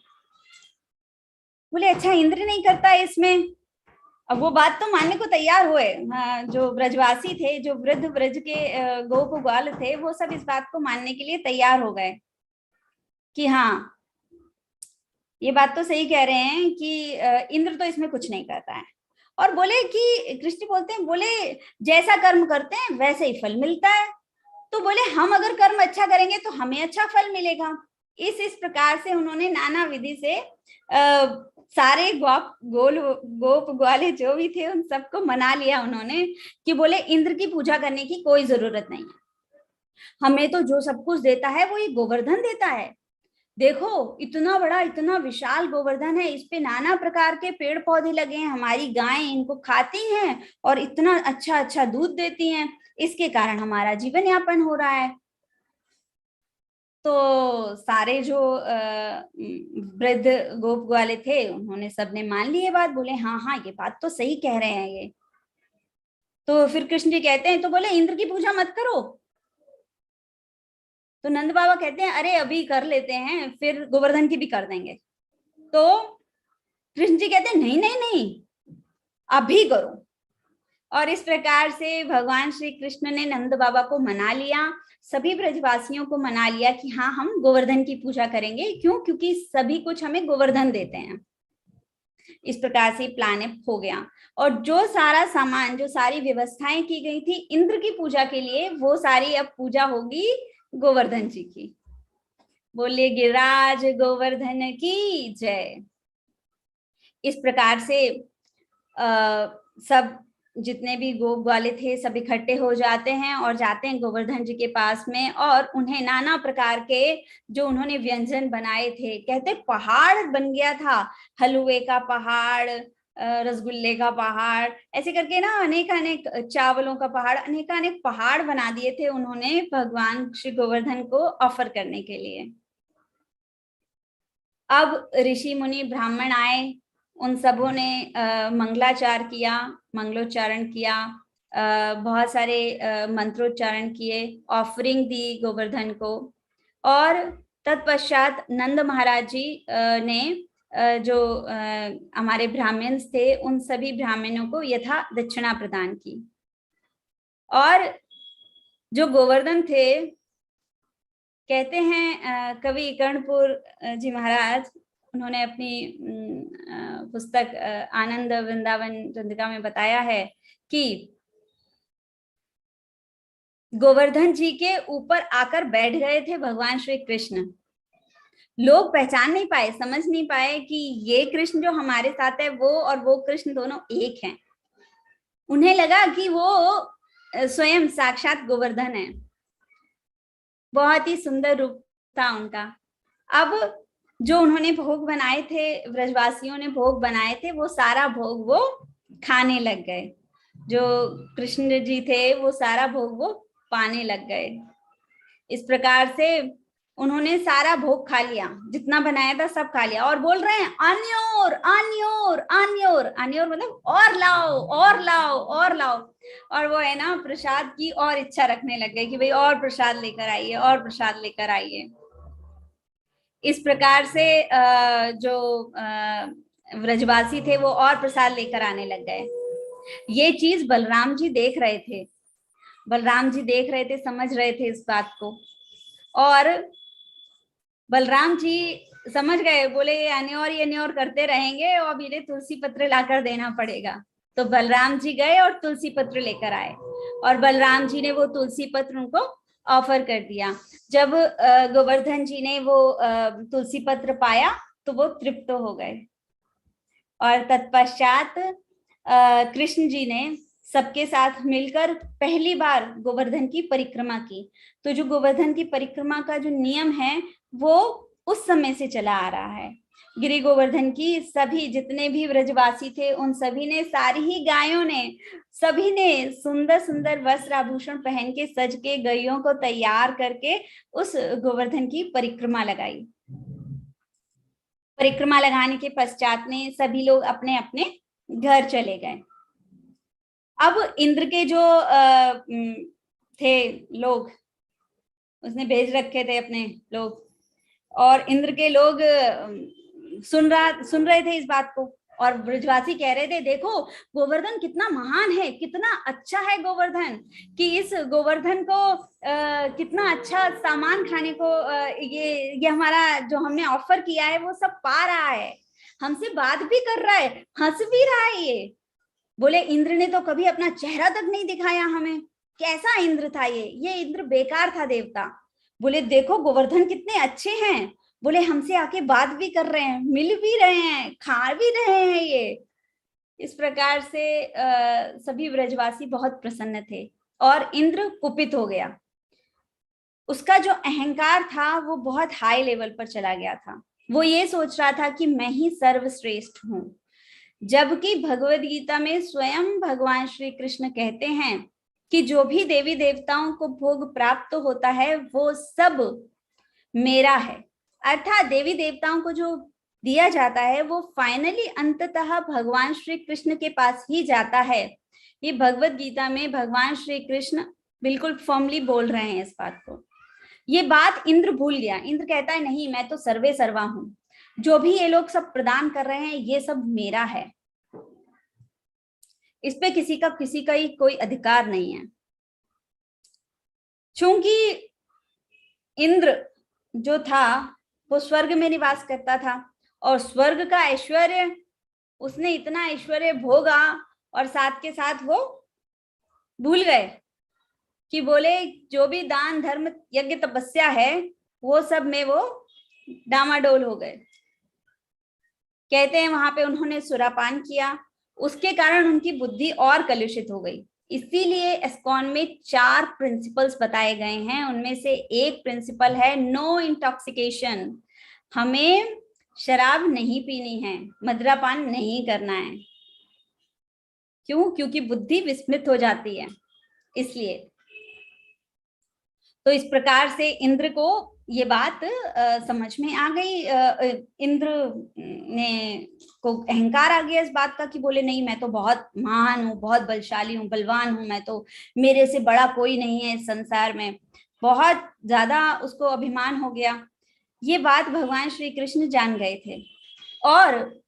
बोले अच्छा इंद्र नहीं करता है इसमें। अब वो बात तो मानने को तैयार हुए, जो ब्रजवासी थे, जो वृद्ध ब्रज के गोप ग्वाल थे, वो सब इस बात को मानने के लिए तैयार हो गए कि हाँ ये बात तो सही कह रहे हैं कि इंद्र तो इसमें कुछ नहीं करता है। और बोले कि कृष्ण बोलते हैं, बोले जैसा कर्म करते हैं वैसे ही फल मिलता है। तो बोले हम अगर कर्म अच्छा करेंगे तो हमें अच्छा फल मिलेगा। इस प्रकार से उन्होंने नाना विधि से सारे गोप ग्वाले जो भी थे उन सबको मना लिया उन्होंने, कि बोले इंद्र की पूजा करने की कोई जरूरत नहीं है, हमें तो जो सब कुछ देता है वो ये गोवर्धन देता है। देखो इतना बड़ा इतना विशाल गोवर्धन है, इस पे नाना प्रकार के पेड़ पौधे लगे हैं, हमारी गायें इनको खाती हैं और इतना अच्छा अच्छा दूध देती हैं, इसके कारण हमारा जीवन यापन हो रहा है। तो सारे जो वृद्ध गोप वाले थे उन्होंने सबने मान ली ये बात, बोले हाँ हाँ ये बात तो सही कह रहे हैं ये। तो फिर कृष्ण जी कहते हैं, तो बोले इंद्र की पूजा मत करो। तो नंद बाबा कहते हैं अरे अभी कर लेते हैं फिर गोवर्धन की भी कर देंगे। तो कृष्ण जी कहते हैं नहीं नहीं नहीं अभी करो। और इस प्रकार से भगवान श्री कृष्ण ने नंद बाबा को मना लिया, सभी ब्रजवासियों को मना लिया कि हाँ हम गोवर्धन की पूजा करेंगे। क्यों? क्योंकि सभी कुछ हमें गोवर्धन देते हैं। इस प्रकार से प्लान हो गया। और जो सारा सामान, जो सारी व्यवस्थाएं की गई थी इंद्र की पूजा के लिए, वो सारी अब पूजा होगी गोवर्धन जी की। बोलिए गिरिराज गोवर्धन की जय। इस प्रकार से सब जितने भी गोप वाले थे सब इकट्ठे हो जाते हैं और जाते हैं गोवर्धन जी के पास में, और उन्हें नाना प्रकार के जो उन्होंने व्यंजन बनाए थे, कहते पहाड़ बन गया था, हलवे का पहाड़, रसगुल्ले का पहाड़, ऐसे करके ना अनेक अनेक, चावलों का पहाड़, अनेक अनेक पहाड़ बना दिए थे उन्होंने भगवान श्री गोवर्धन को ऑफर करने के लिए। अब ऋषि मुनि ब्राह्मण आए, उन सबों ने मंगलाचार किया, मंगलोच्चारण किया, बहुत सारे मंत्रोच्चारण किए, ऑफरिंग दी गोवर्धन को। और तत्पश्चात नंद महाराज जी ने जो हमारे ब्राह्मण्स थे उन सभी ब्राह्मणों को यथा दक्षिणा प्रदान की। और जो गोवर्धन थे, कहते हैं कवि कर्णपुर जी महाराज, उन्होंने अपनी पुस्तक आनंद वृंदावन चंद्रिका में बताया है कि गोवर्धन जी के ऊपर आकर बैठ गए थे भगवान श्री कृष्ण। लोग पहचान नहीं पाए, समझ नहीं पाए कि ये कृष्ण जो हमारे साथ है वो और वो कृष्ण दोनों एक हैं। उन्हें लगा कि वो स्वयं साक्षात गोवर्धन है। बहुत ही सुंदर रूप था उनका। अब जो उन्होंने भोग बनाए थे, ब्रजवासियों ने भोग बनाए थे, वो सारा भोग वो खाने लग गए। जो कृष्ण जी थे वो सारा भोग वो पाने लग गए। इस प्रकार से उन्होंने सारा भोग खा लिया, जितना बनाया था सब खा लिया, और बोल रहे हैं अन्योर अन्योर अन्योर। अन्योर मतलब और लाओ और लाओ और लाओ। और वो है ना प्रसाद की और इच्छा रखने लग गए कि भाई और प्रसाद लेकर आइए और प्रसाद लेकर आइए। इस प्रकार से जो व्रजवासी थे वो और प्रसाद लेकर आने लग गए। ये चीज बलराम जी देख रहे थे, बलराम जी देख रहे थे, समझ रहे थे इस बात को। और बलराम जी समझ गए, बोले ये अन्योर करते रहेंगे और अभी तुलसी पत्र लाकर देना पड़ेगा। तो बलराम जी गए और तुलसी पत्र लेकर आए, और बलराम जी ने वो तुलसी पत्र उनको ऑफर कर दिया। जब गोवर्धन जी ने वो तुलसी पत्र पाया तो वो तृप्त हो गए। और तत्पश्चात कृष्ण जी ने सबके साथ मिलकर पहली बार गोवर्धन की परिक्रमा की। तो जो गोवर्धन की परिक्रमा का जो नियम है वो उस समय से चला आ रहा है। गिरि गोवर्धन की सभी जितने भी व्रजवासी थे उन सभी ने, सारी ही गायों ने, सभी ने सुंदर सुंदर वस्त्र आभूषण पहन के सज के गैयों को तैयार करके उस गोवर्धन की परिक्रमा लगाई। परिक्रमा लगाने के पश्चात में सभी लोग अपने अपने घर चले गए। अब इंद्र के जो थे लोग, उसने भेज रखे थे अपने लोग, और इंद्र के लोग सुन रहे थे इस बात को और ब्रजवासी कह रहे थे देखो गोवर्धन कितना महान है, कितना अच्छा है गोवर्धन, कि इस गोवर्धन को कितना अच्छा सामान खाने को ये हमारा जो हमने ऑफर किया है वो सब पा रहा है, हमसे बात भी कर रहा है, हंस भी रहा है ये। बोले इंद्र ने तो कभी अपना चेहरा तक नहीं दिखाया हमें, कैसा इंद्र था ये इंद्र बेकार था देवता। बोले देखो गोवर्धन कितने अच्छे हैं, बोले हमसे आके बात भी कर रहे हैं, मिल भी रहे हैं, खा भी रहे हैं ये। इस प्रकार से सभी ब्रजवासी बहुत प्रसन्न थे और इंद्र कुपित हो गया। उसका जो अहंकार था वो बहुत हाई लेवल पर चला गया था। वो ये सोच रहा था कि मैं ही सर्वश्रेष्ठ हूं, जबकि भगवद गीता में स्वयं भगवान श्री कृष्ण कहते हैं कि जो भी देवी देवताओं को भोग प्राप्त होता है वो सब मेरा है। अर्थात देवी देवताओं को जो दिया जाता है वो फाइनली अंततः भगवान श्री कृष्ण के पास ही जाता है। ये भगवद गीता में भगवान श्री कृष्ण बिल्कुल फर्मली बोल रहे हैं इस बात को। ये बात इंद्र भूल गया। इंद्र कहता है नहीं, मैं तो सर्वे सर्वा हूं, जो भी ये लोग सब प्रदान कर रहे हैं ये सब मेरा है, इस पे किसी का ही कोई अधिकार नहीं है। क्योंकि इंद्र जो था वो स्वर्ग में निवास करता था और स्वर्ग का ऐश्वर्य, उसने इतना ऐश्वर्य भोगा और साथ के साथ वो भूल गए कि बोले जो भी दान धर्म यज्ञ तपस्या है वो सब में वो डामाडोल हो गए। कहते हैं वहां पे उन्होंने सुरापान किया, उसके कारण उनकी बुद्धि और कलुषित हो गई। इसीलिए इस्कॉन में 4 प्रिंसिपल्स बताए गए हैं, उनमें से एक प्रिंसिपल है नो इंटॉक्सिकेशन। हमें शराब नहीं पीनी है, मदिरापान नहीं करना है। क्यों? क्योंकि बुद्धि विस्मृत हो जाती है इसलिए। तो इस प्रकार से इंद्र को ये बात समझ में आ गई। इंद्र ने को अहंकार आ गया इस बात का कि बोले नहीं, मैं तो बहुत महान हूँ, बहुत बलशाली हूँ, बलवान हूँ, मैं तो, मेरे से बड़ा कोई नहीं है इस संसार में। बहुत ज्यादा उसको अभिमान हो गया। ये बात भगवान श्री कृष्ण जान गए थे और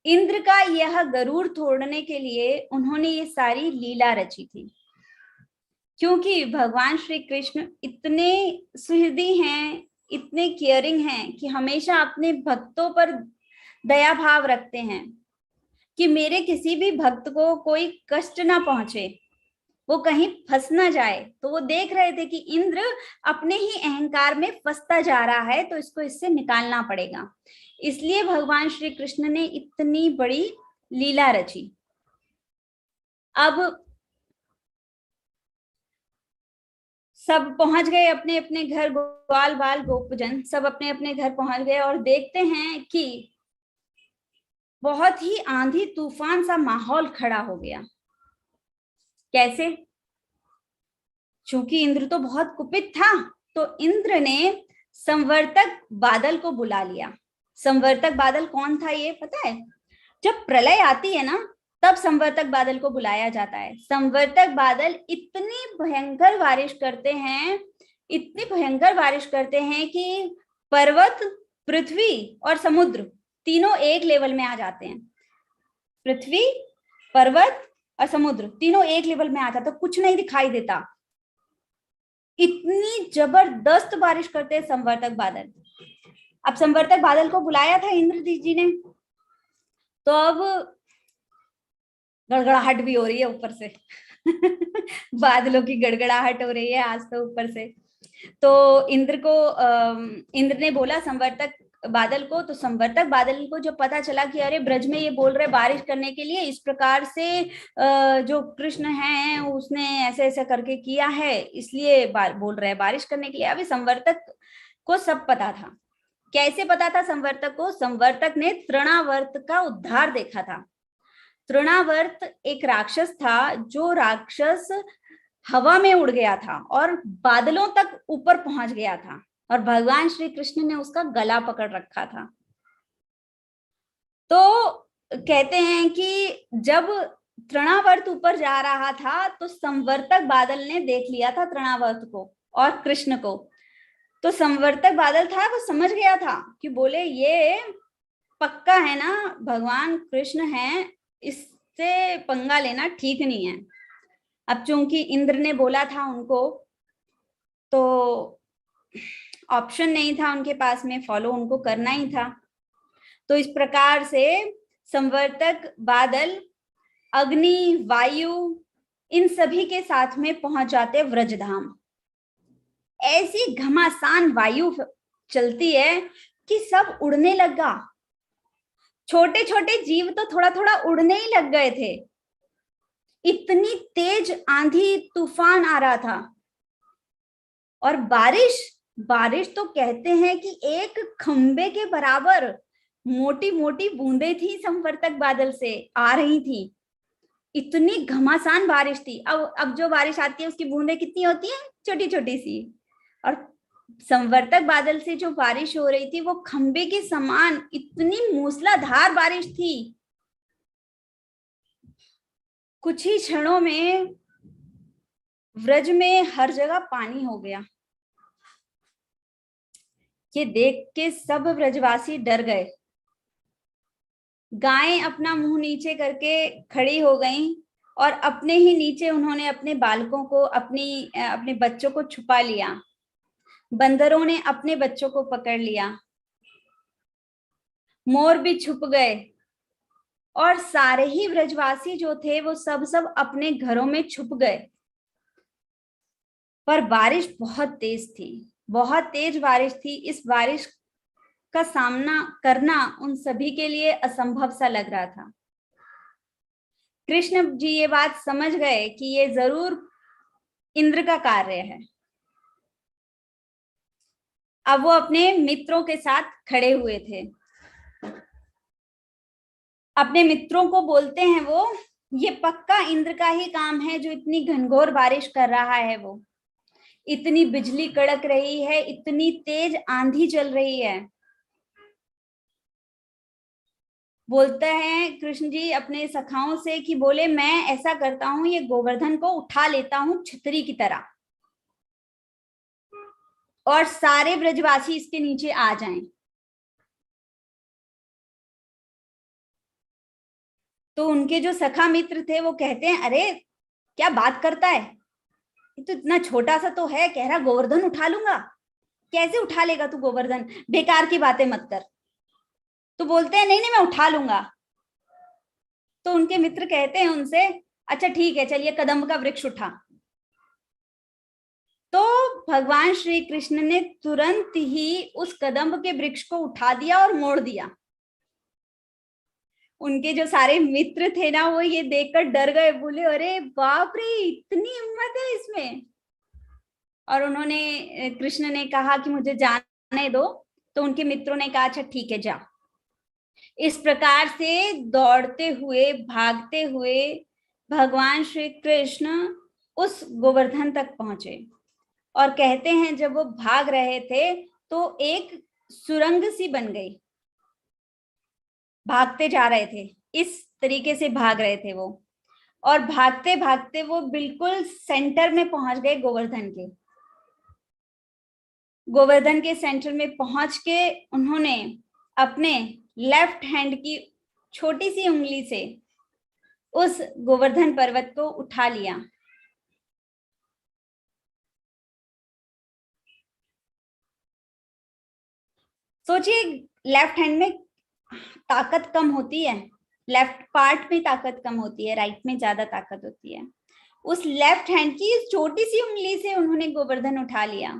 इंद्र का यह गरुड़ तोड़ने के लिए उन्होंने ये सारी लीला रची थी। क्योंकि भगवान श्री कृष्ण इतने सुहृदी हैं, इतने केयरिंग हैं कि हमेशा अपने भक्तों पर दया भाव रखते हैं कि मेरे किसी भी भक्त को कोई कष्ट ना पहुंचे, वो कहीं फंस ना जाए। तो वो देख रहे थे कि इंद्र अपने ही अहंकार में फंसता जा रहा है, तो इसको इससे निकालना पड़ेगा। इसलिए भगवान श्री कृष्ण ने इतनी बड़ी लीला रची। अब सब पहुंच गए अपने अपने घर, ग्वाल बाल गोपजन सब अपने अपने घर पहुंच गए और देखते हैं कि बहुत ही आंधी तूफान सा माहौल खड़ा हो गया। कैसे? चूंकि इंद्र तो बहुत कुपित था, तो इंद्र ने संवर्तक बादल को बुला लिया। संवर्तक बादल कौन था ये पता है? जब प्रलय आती है ना, तब संवर्तक बादल को बुलाया जाता है। संवर्तक बादल इतनी भयंकर बारिश करते हैं, इतनी भयंकर बारिश करते हैं कि पर्वत, पृथ्वी और समुद्र तीनों एक लेवल में आ जाते हैं। पृथ्वी, पर्वत और समुद्र तीनों एक लेवल में आ जाता, तो कुछ नहीं दिखाई देता। इतनी जबरदस्त बारिश करते हैं संवर्तक बादल। अब संवर्तक बादल को बुलाया था इंद्र जी ने, तो अब गड़गड़ाहट भी हो रही है ऊपर से बादलों की गड़गड़ाहट हो रही है आज तो ऊपर से। तो इंद्र ने बोला संवर्तक बादल को, तो संवर्तक बादल को जब पता चला कि अरे ब्रज में ये बोल रहे बारिश करने के लिए, इस प्रकार से जो कृष्ण है उसने ऐसे ऐसे करके किया है, इसलिए बोल रहे हैं बारिश करने के लिए। अभी संवर्तक को सब पता था। कैसे पता था संवर्तक को? संवर्तक ने तृणावर्त का उद्धार देखा था। तृणावर्त एक राक्षस था, जो राक्षस हवा में उड़ गया था और बादलों तक ऊपर पहुंच गया था, और भगवान श्री कृष्ण ने उसका गला पकड़ रखा था। तो कहते हैं कि जब तृणावर्त ऊपर जा रहा था तो संवर्तक बादल ने देख लिया था तृणावर्त को और कृष्ण को। तो संवर्तक बादल था वो समझ गया था कि बोले ये पक्का है ना, भगवान कृष्ण हैं, इससे पंगा लेना ठीक नहीं है। अब चूंकि इंद्र ने बोला था उनको, तो ऑप्शन नहीं था उनके पास में, फॉलो उनको करना ही था। तो इस प्रकार से संवर्तक बादल, अग्नि, वायु, इन सभी के साथ में पहुंच जाते व्रजधाम। ऐसी घमासान वायु चलती है कि सब उड़ने लगा। छोटे छोटे जीव तो थोड़ा थोड़ा उड़ने ही लग गए थे, इतनी तेज आंधी तूफान आ रहा था। और बारिश, बारिश तो कहते हैं कि एक खंबे के बराबर मोटी मोटी बूंदें थी संवर्तक बादल से आ रही थी। इतनी घमासान बारिश थी। अब जो बारिश आती है उसकी बूंदें कितनी होती हैं, छोटी छोटी सी। और संवर्तक बादल से जो बारिश हो रही थी वो खंबे के समान इतनी मूसलाधार बारिश थी। कुछ ही क्षणों में व्रज में हर जगह पानी हो गया। ये देख के सब व्रजवासी डर गए। गायें अपना मुंह नीचे करके खड़ी हो गईं और अपने ही नीचे उन्होंने अपने बालकों को, अपने बच्चों को छुपा लिया। बंदरों ने अपने बच्चों को पकड़ लिया, मोर भी छुप गए, और सारे ही व्रजवासी जो थे वो सब सब अपने घरों में छुप गए। पर बारिश बहुत तेज थी, बहुत तेज बारिश थी। इस बारिश का सामना करना उन सभी के लिए असंभव सा लग रहा था। कृष्ण जी ये बात समझ गए कि ये जरूर इंद्र का कार्य है। अब वो अपने मित्रों के साथ खड़े हुए थे। अपने मित्रों को बोलते हैं वो, ये पक्का इंद्र का ही काम है जो इतनी घनघोर बारिश कर रहा है। वो इतनी बिजली कड़क रही है, इतनी तेज आंधी चल रही है। बोलते हैं कृष्ण जी अपने सखाओं से कि बोले, मैं ऐसा करता हूं, ये गोवर्धन को उठा लेता हूं छतरी की तरह, और सारे ब्रजवासी इसके नीचे आ जाएं। तो उनके जो सखा मित्र थे वो कहते हैं, अरे क्या बात करता है, ये तो इतना छोटा सा तो है, कह रहा गोवर्धन उठा लूंगा। कैसे उठा लेगा तू गोवर्धन, बेकार की बातें मत कर। तो बोलते हैं नहीं नहीं मैं उठा लूंगा। तो उनके मित्र कहते हैं उनसे, अच्छा ठीक है चलिए कदम्ब का वृक्ष उठा। तो भगवान श्री कृष्ण ने तुरंत ही उस कदम्ब के वृक्ष को उठा दिया और मोड़ दिया। उनके जो सारे मित्र थे ना वो ये देखकर डर गए, बोले अरे बाप रे इतनी हिम्मत है इसमें। और उन्होंने, कृष्ण ने कहा कि मुझे जाने दो। तो उनके मित्रों ने कहा अच्छा ठीक है जा। इस प्रकार से दौड़ते हुए, भागते हुए भगवान श्री कृष्ण उस गोवर्धन तक पहुंचे। और कहते हैं जब वो भाग रहे थे तो एक सुरंग सी बन गई। भागते जा रहे थे, इस तरीके से भाग रहे थे वो, और भागते भागते वो बिल्कुल सेंटर में पहुंच गए गोवर्धन के। गोवर्धन के सेंटर में पहुंच के उन्होंने अपने लेफ्ट हैंड की छोटी सी उंगली से उस गोवर्धन पर्वत को उठा लिया। सोचिए लेफ्ट हैंड में ताकत कम होती है, लेफ्ट पार्ट में ताकत कम होती है, राइट में ज्यादा ताकत होती है। उस लेफ्ट हैंड की छोटी सी उंगली से उन्होंने गोवर्धन उठा लिया।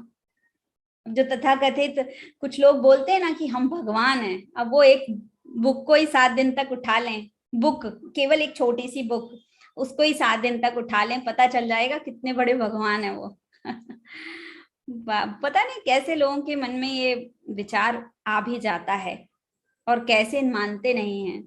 जो तथाकथित कुछ लोग बोलते हैं ना कि हम भगवान हैं, अब वो एक बुक को ही 7 दिन तक उठा लें, बुक, केवल एक छोटी सी बुक, उसको ही 7 दिन तक उठा लें, पता चल जाएगा कितने बड़े भगवान है वो। पता नहीं कैसे लोगों के मन में ये विचार आ भी जाता है और कैसे मानते नहीं हैं।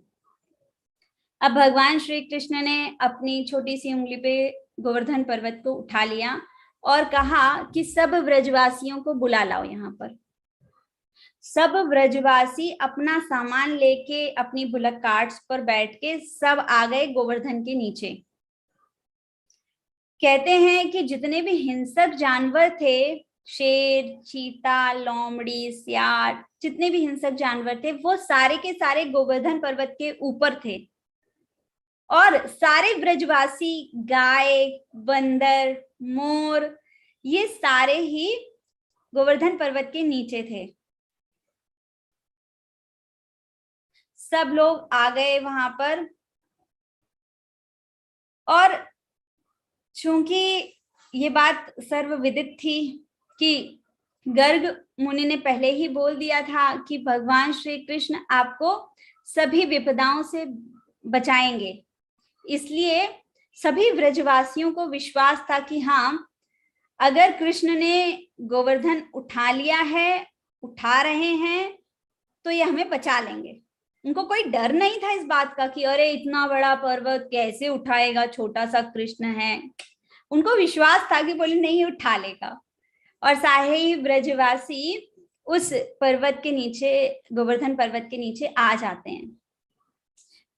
अब भगवान श्री कृष्ण ने अपनी छोटी सी उंगली पे गोवर्धन पर्वत को उठा लिया और कहा कि सब व्रजवासियों को बुला लाओ यहाँ पर। सब व्रजवासी अपना सामान लेके अपनी बुलक कार्ट्स पर बैठ के सब आ गए गोवर्धन के नीचे। कहते हैं कि जितने भी हिंसक जानवर थे शेर, चीता, लोमड़ी, सियार, जितने भी हिंसक जानवर थे वो सारे के सारे गोवर्धन पर्वत के ऊपर थे। और सारे ब्रजवासी, गाय, बंदर, मोर, ये सारे ही गोवर्धन पर्वत के नीचे थे। सब लोग आ गए वहां पर। और चूंकि ये बात सर्वविदित थी कि गर्ग मुनि ने पहले ही बोल दिया था कि भगवान श्री कृष्ण आपको सभी विपदाओं से बचाएंगे, इसलिए सभी ब्रजवासियों को विश्वास था कि हाँ, अगर कृष्ण ने गोवर्धन उठा लिया है, उठा रहे हैं, तो ये हमें बचा लेंगे। उनको कोई डर नहीं था इस बात का कि अरे इतना बड़ा पर्वत कैसे उठाएगा, छोटा सा कृष्ण है। उनको विश्वास था कि बोले नहीं, उठा लेगा। और सारे ही ब्रजवासी उस पर्वत के नीचे, गोवर्धन पर्वत के नीचे आ जाते हैं।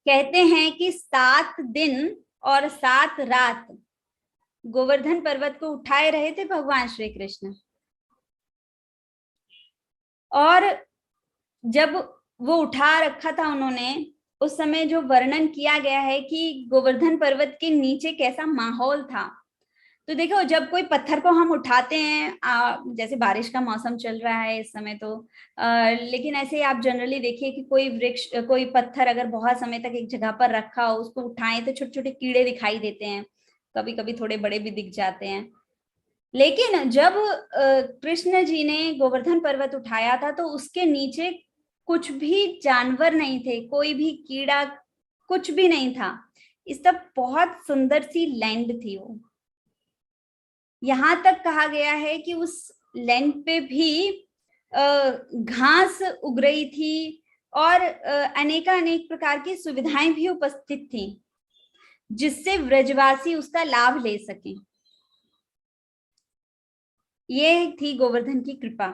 कहते हैं कि 7 दिन और 7 रात गोवर्धन पर्वत को उठाए रहे थे भगवान श्री कृष्ण। और जब वो उठा रखा था उन्होंने, उस समय जो वर्णन किया गया है कि गोवर्धन पर्वत के नीचे कैसा माहौल था। तो देखो, जब कोई पत्थर को हम उठाते हैं, जैसे बारिश का मौसम चल रहा है इस समय, तो लेकिन ऐसे आप जनरली देखिए कि कोई वृक्ष, कोई पत्थर अगर बहुत समय तक एक जगह पर रखा हो, उसको उठाएं तो छोटे छोटे कीड़े दिखाई देते हैं, कभी कभी थोड़े बड़े भी दिख जाते हैं। लेकिन जब कृष्ण जी ने गोवर्धन पर्वत उठाया था तो उसके नीचे कुछ भी जानवर नहीं थे, कोई भी कीड़ा, कुछ भी नहीं था। इस तब बहुत सुंदर सी लैंड थी वो। यहां तक कहा गया है कि उस लैंड पे भी घास उग रही थी और अनेक प्रकार की सुविधाएं भी उपस्थित थी, जिससे व्रजवासी उसका लाभ ले सके। ये थी गोवर्धन की कृपा।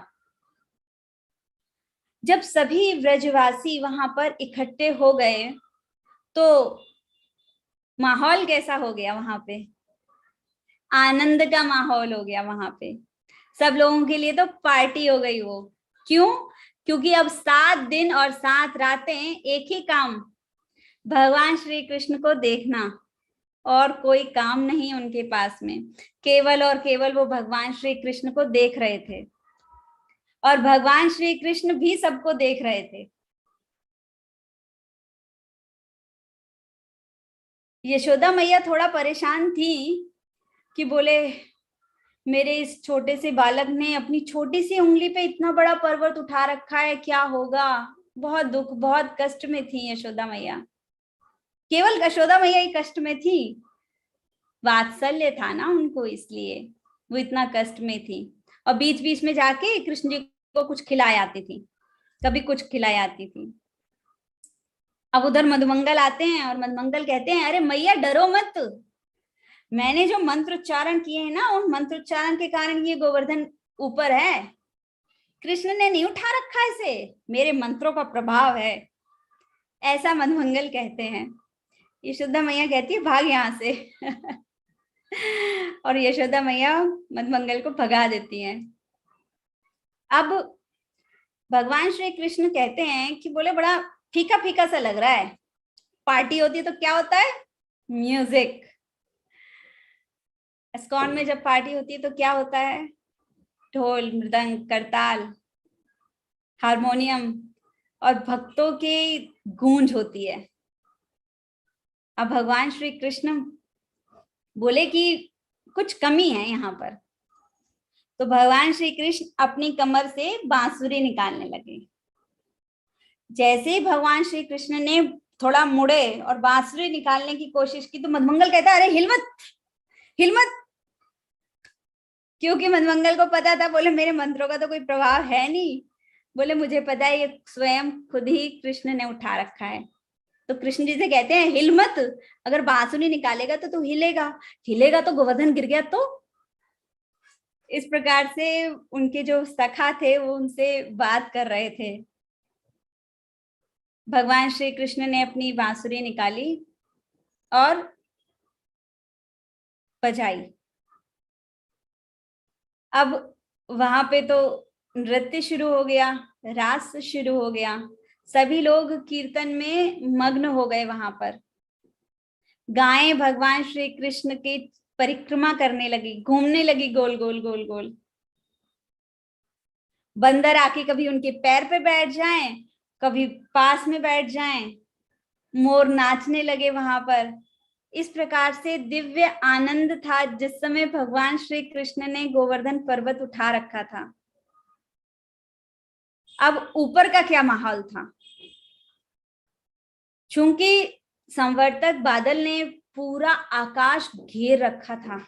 जब सभी व्रजवासी वहां पर इकट्ठे हो गए तो माहौल कैसा हो गया वहां पे? आनंद का माहौल हो गया वहां पे। सब लोगों के लिए तो पार्टी हो गई वो। क्यों? क्योंकि अब 7 दिन और 7 रातें एक ही काम, भगवान श्री कृष्ण को देखना, और कोई काम नहीं उनके पास में, केवल और केवल वो भगवान श्री कृष्ण को देख रहे थे। और भगवान श्री कृष्ण भी सबको देख रहे थे। यशोदा मैया थोड़ा परेशान थी कि बोले मेरे इस छोटे से बालक ने अपनी छोटी सी उंगली पे इतना बड़ा पर्वत उठा रखा है, क्या होगा। बहुत दुख, बहुत कष्ट में थी यशोदा मैया। केवल यशोदा मैया ही कष्ट में थी, वात्सल्य था ना उनको, इसलिए वो इतना कष्ट में थी। और बीच बीच में जाके कृष्ण जी को कुछ खिलाई आती थी, कभी कुछ खिलाई आती थी। अब उधर मधुमंगल आते हैं और मधुमंगल कहते हैं अरे मैया डरो मत, मैंने जो मंत्र उच्चारण किए हैं ना, उन मंत्र उच्चारण के कारण ये गोवर्धन ऊपर है। कृष्ण ने नहीं उठा रखा इसे, मेरे मंत्रों का प्रभाव है, ऐसा मधुमंगल कहते हैं। यशोदा मैया कहती है भाग यहां से और यशोदा मैया मधुमंगल को भगा देती हैं। अब भगवान श्री कृष्ण कहते हैं कि बोले बड़ा फीका फीका सा लग रहा है। पार्टी होती है तो क्या होता है? म्यूजिक। इस्कॉन में जब पार्टी होती है तो क्या होता है? ढोल, मृदंग, करताल, हारमोनियम और भक्तों की गूंज होती है। अब भगवान श्री कृष्ण बोले कि कुछ कमी है यहाँ पर। तो भगवान श्री कृष्ण अपनी कमर से बांसुरी निकालने लगे। जैसे ही भगवान श्री कृष्ण ने थोड़ा मुड़े और बांसुरी निकालने की कोशिश की तो मधुमंगल कहता अरे हिल मत, हिल मत। क्योंकि मधुमंगल को पता था, बोले मेरे मंत्रों का तो कोई प्रभाव है नहीं, बोले मुझे पता है ये स्वयं खुद ही कृष्ण ने उठा रखा है। तो कृष्ण जी से कहते हैं हिल मत, अगर बांसुरी निकालेगा तो तू हिलेगा, हिलेगा तो गोवर्धन गिर गया तो। इस प्रकार से उनके जो सखा थे वो उनसे बात कर रहे थे। भगवान श्री कृष्ण ने अपनी बांसुरी निकाली और बजाई। अब वहां पे तो नृत्य शुरू हो गया, रास शुरू हो गया, सभी लोग कीर्तन में मग्न हो गए। वहां पर गायें भगवान श्री कृष्ण की परिक्रमा करने लगी, घूमने लगी गोल गोल गोल गोल। बंदर आके कभी उनके पैर पे बैठ जाएं, कभी पास में बैठ जाएं, मोर नाचने लगे वहां पर। इस प्रकार से दिव्य आनंद था जिस समय भगवान श्री कृष्ण ने गोवर्धन पर्वत उठा रखा था। अब ऊपर का क्या माहौल था? चूंकि संवर्तक बादल ने पूरा आकाश घेर रखा था,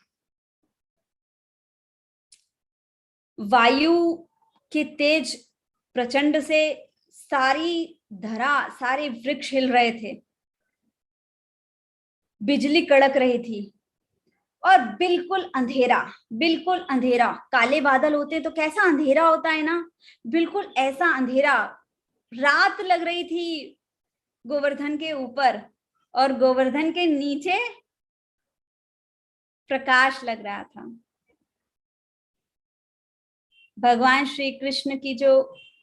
वायु के तेज प्रचंड से सारी धरा, सारे वृक्ष हिल रहे थे, बिजली कड़क रही थी और बिल्कुल अंधेरा, बिल्कुल अंधेरा। काले बादल होते तो कैसा अंधेरा होता है ना, बिल्कुल ऐसा अंधेरा। रात लग रही थी गोवर्धन के ऊपर और गोवर्धन के नीचे प्रकाश लग रहा था। भगवान श्री कृष्ण की जो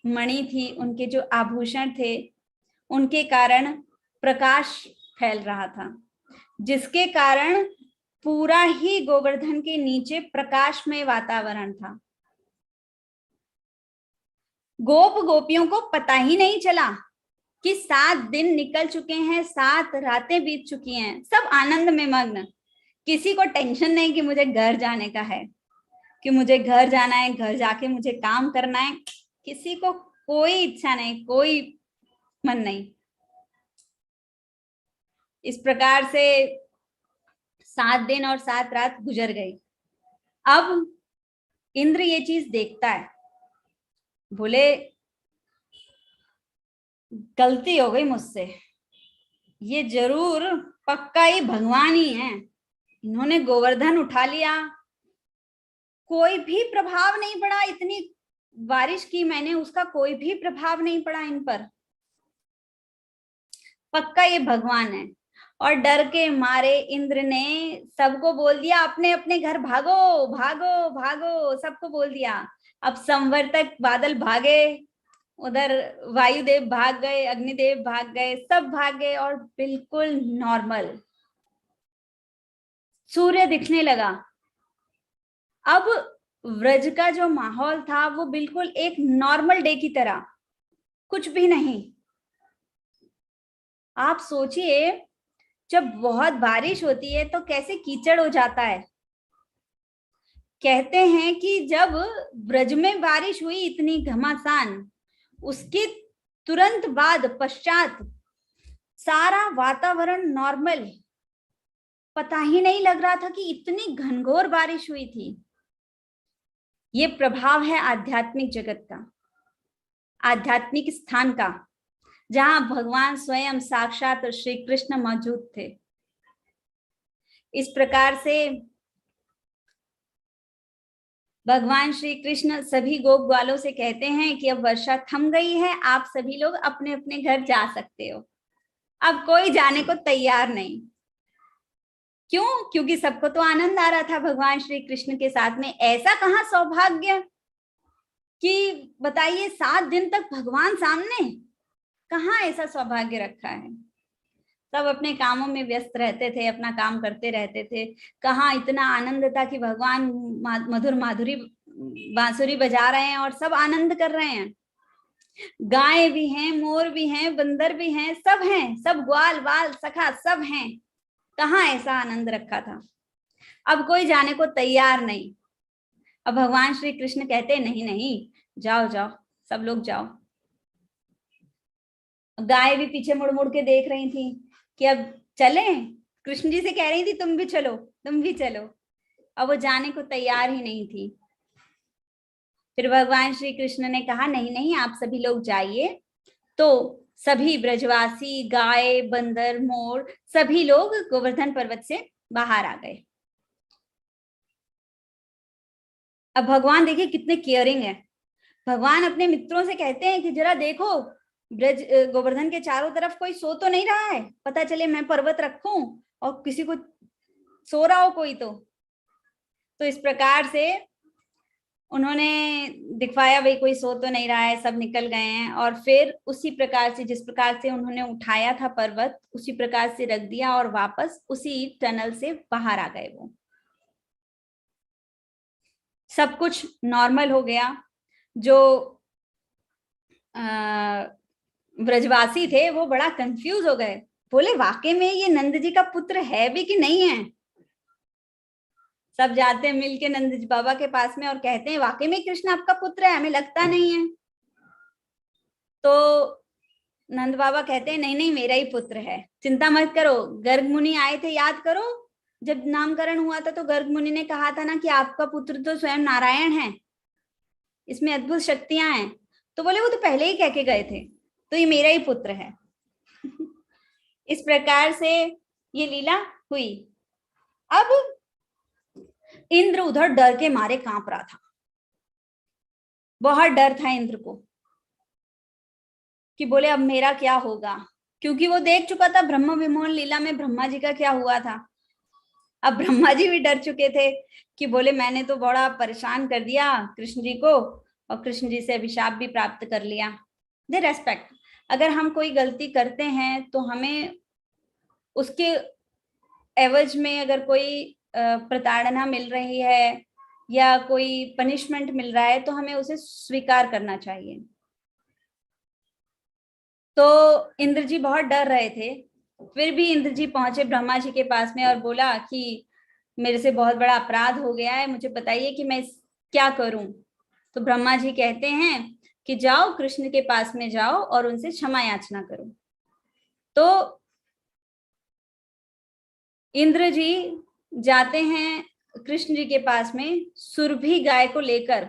मणि थी, उनके जो आभूषण थे, उनके कारण प्रकाश फैल रहा था, जिसके कारण पूरा ही गोवर्धन के नीचे प्रकाशमय वातावरण था। गोप गोपियों को पता ही नहीं चला कि 7 दिन निकल चुके हैं, 7 रातें बीत चुकी हैं, सब आनंद में मग्न। किसी को टेंशन नहीं कि मुझे घर जाने का है, कि मुझे घर जाना है, घर जाके मुझे काम करना है। किसी को कोई इच्छा नहीं, कोई मन नहीं। इस प्रकार से 7 दिन और 7 रात गुजर गई। अब इंद्र ये चीज देखता है, बोले गलती हो गई मुझसे, ये जरूर पक्का ही भगवान ही है, इन्होंने गोवर्धन उठा लिया, कोई भी प्रभाव नहीं पड़ा, इतनी बारिश की मैंने, उसका कोई भी प्रभाव नहीं पड़ा इन पर, पक्का ये भगवान है। और डर के मारे इंद्र ने सबको बोल दिया अपने अपने घर भागो भागो भागो, सबको बोल दिया। अब संवर्तक बादल भागे, उधर वायुदेव भाग गए, अग्निदेव भाग गए, सब भाग गए और बिल्कुल नॉर्मल सूर्य दिखने लगा। अब व्रज का जो माहौल था वो बिल्कुल एक नॉर्मल डे की तरह, कुछ भी नहीं। आप सोचिए, जब बहुत बारिश होती है तो कैसे कीचड़ हो जाता है। कहते हैं कि जब ब्रज में बारिश हुई इतनी घमासान, उसके तुरंत बाद पश्चात सारा वातावरण नॉर्मल, पता ही नहीं लग रहा था कि इतनी घनघोर बारिश हुई थी। ये प्रभाव है आध्यात्मिक जगत का, आध्यात्मिक स्थान का, जहां भगवान स्वयं साक्षात श्री कृष्ण मौजूद थे। इस प्रकार से भगवान श्री कृष्ण सभी गोप ग्वालों से कहते हैं कि अब वर्षा थम गई है, आप सभी लोग अपने अपने घर जा सकते हो। अब कोई जाने को तैयार नहीं। क्यों? क्योंकि सबको तो आनंद आ रहा था भगवान श्री कृष्ण के साथ में। ऐसा कहाँ सौभाग्य कि बताइए 7 दिन तक भगवान सामने, कहाँ ऐसा सौभाग्य रखा है। सब अपने कामों में व्यस्त रहते थे, अपना काम करते रहते थे। कहाँ इतना आनंद था कि भगवान मधुर माधुरी बांसुरी बजा रहे हैं और सब आनंद कर रहे हैं। गाय भी हैं, मोर भी हैं, बंदर भी हैं, सब हैं, सब ग्वाल बाल सखा सब हैं। कहाँ ऐसा आनंद रखा था। अब कोई जाने को तैयार नहीं। अब भगवान श्री कृष्ण कहते नहीं नहीं, जाओ जाओ, सब लोग जाओ। गाय भी पीछे मुड़ मुड़ के देख रही थी कि अब चलें। कृष्ण जी से कह रही थी तुम भी चलो, तुम भी चलो। अब वो जाने को तैयार ही नहीं थी। फिर भगवान श्री कृष्ण ने कहा नहीं नहीं, आप सभी लोग जाइए। तो सभी ब्रजवासी, गाय, बंदर, मोर, सभी लोग गोवर्धन पर्वत से बाहर आ गए। अब भगवान देखिए कितने केयरिंग है। भगवान अपने मित्रों से कहते हैं कि जरा देखो, ब्रज गोवर्धन के चारों तरफ कोई सो तो नहीं रहा है, पता चले मैं पर्वत रखूं और किसी को सो रहा हो कोई तो इस प्रकार से उन्होंने दिखवाया भाई कोई सो तो नहीं रहा है, सब निकल गए हैं, और फिर उसी प्रकार से जिस प्रकार से उन्होंने उठाया था पर्वत उसी प्रकार से रख दिया और वापस उसी टनल से बाहर आ गए। वो सब कुछ नॉर्मल हो गया। जो ब्रजवासी थे वो बड़ा कंफ्यूज हो गए, बोले वाकई में ये नंद जी का पुत्र है भी कि नहीं है। सब जाते हैं मिलके नंद जी बाबा के पास में और कहते हैं वाकई में कृष्ण आपका पुत्र है, हमें लगता नहीं है। तो नंद बाबा कहते हैं नहीं नहीं मेरा ही पुत्र है, चिंता मत करो। गर्ग मुनि आए थे, याद करो जब नामकरण हुआ था तो गर्ग मुनि ने कहा था ना कि आपका पुत्र तो स्वयं नारायण है, इसमें अद्भुत शक्तियां हैं। तो बोले वो तो पहले ही कह के गए थे, तो ये मेरा ही पुत्र है। इस प्रकार से ये लीला हुई। अब इंद्र उधर डर के मारे कांप रहा था, बहुत डर था इंद्र को कि बोले अब मेरा क्या होगा, क्योंकि वो देख चुका था ब्रह्म विमोहन लीला में ब्रह्मा जी का क्या हुआ था। अब ब्रह्मा जी भी डर चुके थे कि बोले मैंने तो बड़ा परेशान कर दिया कृष्ण जी को, और कृष्ण जी से अभिशाप भी प्राप्त कर लिया। दे रेस्पेक्ट, अगर हम कोई गलती करते हैं तो हमें उसके एवज में अगर कोई प्रताड़ना मिल रही है या कोई पनिशमेंट मिल रहा है तो हमें उसे स्वीकार करना चाहिए। तो इंद्र जी बहुत डर रहे थे, फिर भी इंद्र जी पहुंचे ब्रह्मा जी के पास में और बोला कि मेरे से बहुत बड़ा अपराध हो गया है, मुझे बताइए कि मैं क्या करूं। तो ब्रह्मा जी कहते हैं कि जाओ कृष्ण के पास में जाओ और उनसे क्षमा याचना करो। तो इंद्र जी जाते हैं कृष्ण जी के पास में सुरभि गाय को लेकर।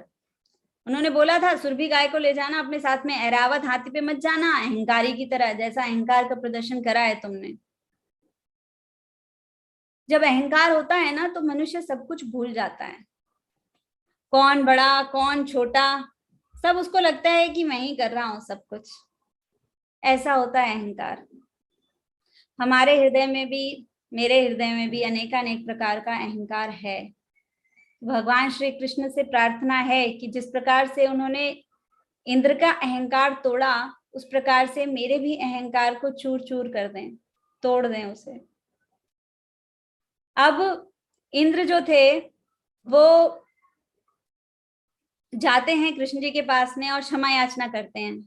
उन्होंने बोला था सुरभि गाय को ले जाना अपने साथ में, ऐरावत हाथी पे मत जाना अहंकारी की तरह, जैसा अहंकार का प्रदर्शन करा है तुमने। जब अहंकार होता है ना तो मनुष्य सब कुछ भूल जाता है, कौन बड़ा कौन छोटा, सब उसको लगता है कि मैं ही कर रहा हूं सब कुछ। ऐसा होता है अहंकार। हमारे हृदय में भी, मेरे हृदय में भी अनेकानेक प्रकार का अहंकार है। भगवान श्री कृष्ण से प्रार्थना है कि जिस प्रकार से उन्होंने इंद्र का अहंकार तोड़ा उस प्रकार से मेरे भी अहंकार को चूर चूर कर दें, तोड़ दें उसे। अब इंद्र जो थे वो जाते हैं कृष्ण जी के पास में और क्षमा याचना करते हैं।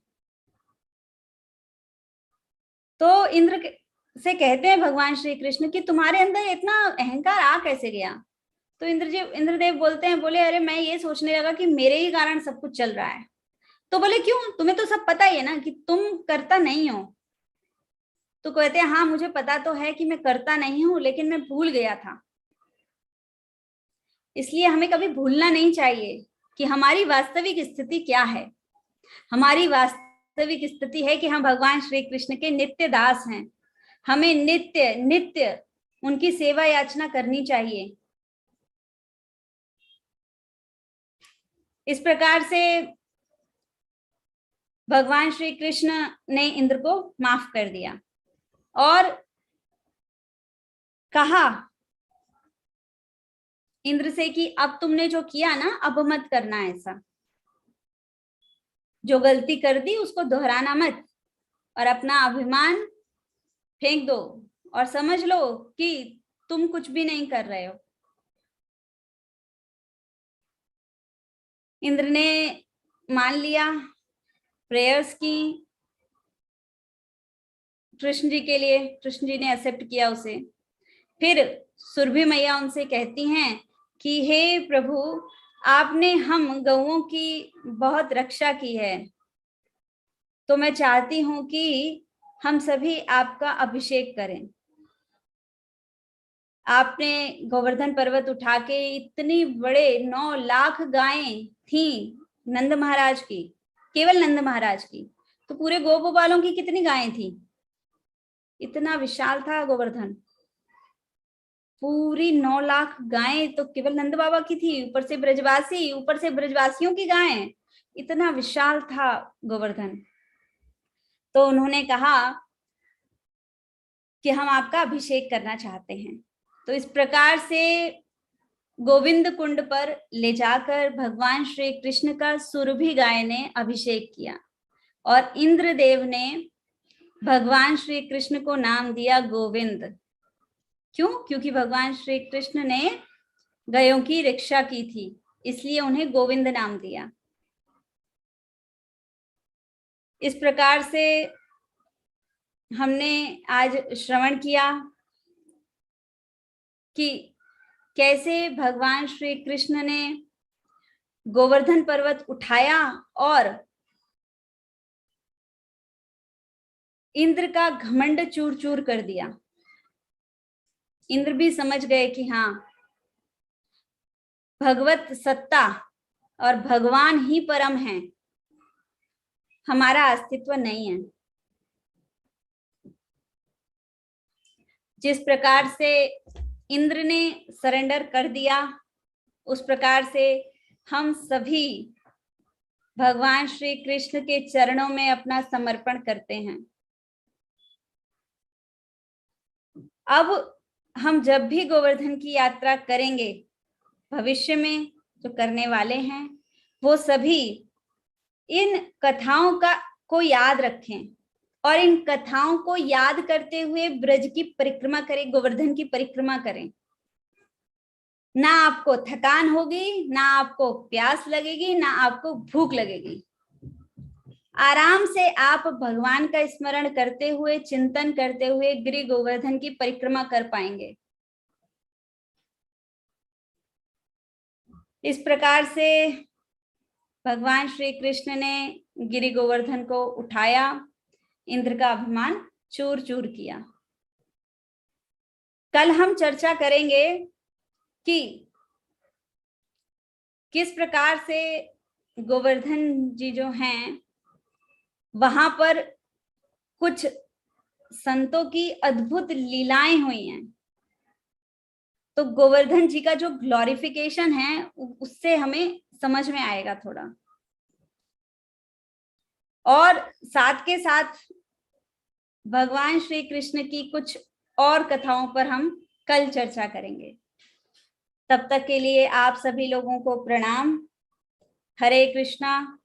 तो इंद्र से कहते हैं भगवान श्री कृष्ण कि तुम्हारे अंदर इतना अहंकार आ कैसे गया। तो इंद्रदेव बोलते हैं, बोले अरे मैं ये सोचने लगा कि मेरे ही कारण सब कुछ चल रहा है। तो बोले क्यों, तुम्हें तो सब पता ही है ना कि तुम करता नहीं हो। तो कहते हैं हाँ मुझे पता तो है कि मैं करता नहीं हूं, लेकिन मैं भूल गया था। इसलिए हमें कभी भूलना नहीं चाहिए कि हमारी वास्तविक स्थिति क्या है। हमारी वास्तविक स्थिति है कि हम भगवान श्री कृष्ण के नित्य दास हैं। हमें नित्य नित्य उनकी सेवा याचना करनी चाहिए। इस प्रकार से भगवान श्री कृष्ण ने इंद्र को माफ कर दिया और कहा इंद्र से कि अब तुमने जो किया ना अब मत करना ऐसा, जो गलती कर दी उसको दोहराना मत और अपना अभिमान फेंक दो और समझ लो कि तुम कुछ भी नहीं कर रहे हो। इंद्र ने मान लिया, प्रेयर्स की कृष्ण जी के लिए, कृष्ण जी ने एक्सेप्ट किया उसे। फिर सुरभि मैया उनसे कहती हैं कि हे प्रभु आपने हम गौओं की बहुत रक्षा की है, तो मैं चाहती हूं कि हम सभी आपका अभिषेक करें। आपने गोवर्धन पर्वत उठा के इतनी बड़े 9 लाख गायें थी नंद महाराज की, केवल नंद महाराज की, तो पूरे गोपालों की कितनी गायें थी, इतना विशाल था गोवर्धन। पूरी 9 लाख गायें तो केवल नंद बाबा की थी, ऊपर से ब्रजवासी, ऊपर से ब्रजवासियों की गायें, इतना विशाल था गोवर्धन। तो उन्होंने कहा कि हम आपका अभिषेक करना चाहते हैं। तो इस प्रकार से गोविंद कुंड पर ले जाकर भगवान श्री कृष्ण का सुरभि गाय ने अभिषेक किया और इंद्रदेव ने भगवान श्री कृष्ण को नाम दिया गोविंद। क्यों? क्योंकि भगवान श्री कृष्ण ने गायों की रक्षा की थी, इसलिए उन्हें गोविंद नाम दिया। इस प्रकार से हमने आज श्रवण किया कि कैसे भगवान श्री कृष्ण ने गोवर्धन पर्वत उठाया और इंद्र का घमंड चूर चूर कर दिया। इंद्र भी समझ गए कि हाँ, भगवत सत्ता और भगवान ही परम है, हमारा अस्तित्व नहीं है। जिस प्रकार से इंद्र ने सरेंडर कर दिया, उस प्रकार से हम सभी भगवान श्री कृष्ण के चरणों में अपना समर्पण करते हैं। अब हम जब भी गोवर्धन की यात्रा करेंगे, भविष्य में जो करने वाले हैं, वो सभी इन कथाओं को याद रखें और इन कथाओं को याद करते हुए ब्रज की परिक्रमा करें, गोवर्धन की परिक्रमा करें। ना आपको थकान होगी, ना आपको प्यास लगेगी, ना आपको भूख लगेगी। आराम से आप भगवान का स्मरण करते हुए, चिंतन करते हुए गिरि गोवर्धन की परिक्रमा कर पाएंगे। इस प्रकार से भगवान श्री कृष्ण ने गिरि गोवर्धन को उठाया, इंद्र का अभिमान चूर चूर किया। कल हम चर्चा करेंगे कि किस प्रकार से गोवर्धन जी जो हैं, वहां पर कुछ संतों की अद्भुत लीलाएं हुई हैं। तो गोवर्धन जी का जो ग्लोरिफिकेशन है, उससे हमें समझ में आएगा थोड़ा। और साथ के साथ भगवान श्री कृष्ण की कुछ और कथाओं पर हम कल चर्चा करेंगे। तब तक के लिए आप सभी लोगों को प्रणाम। हरे कृष्णा।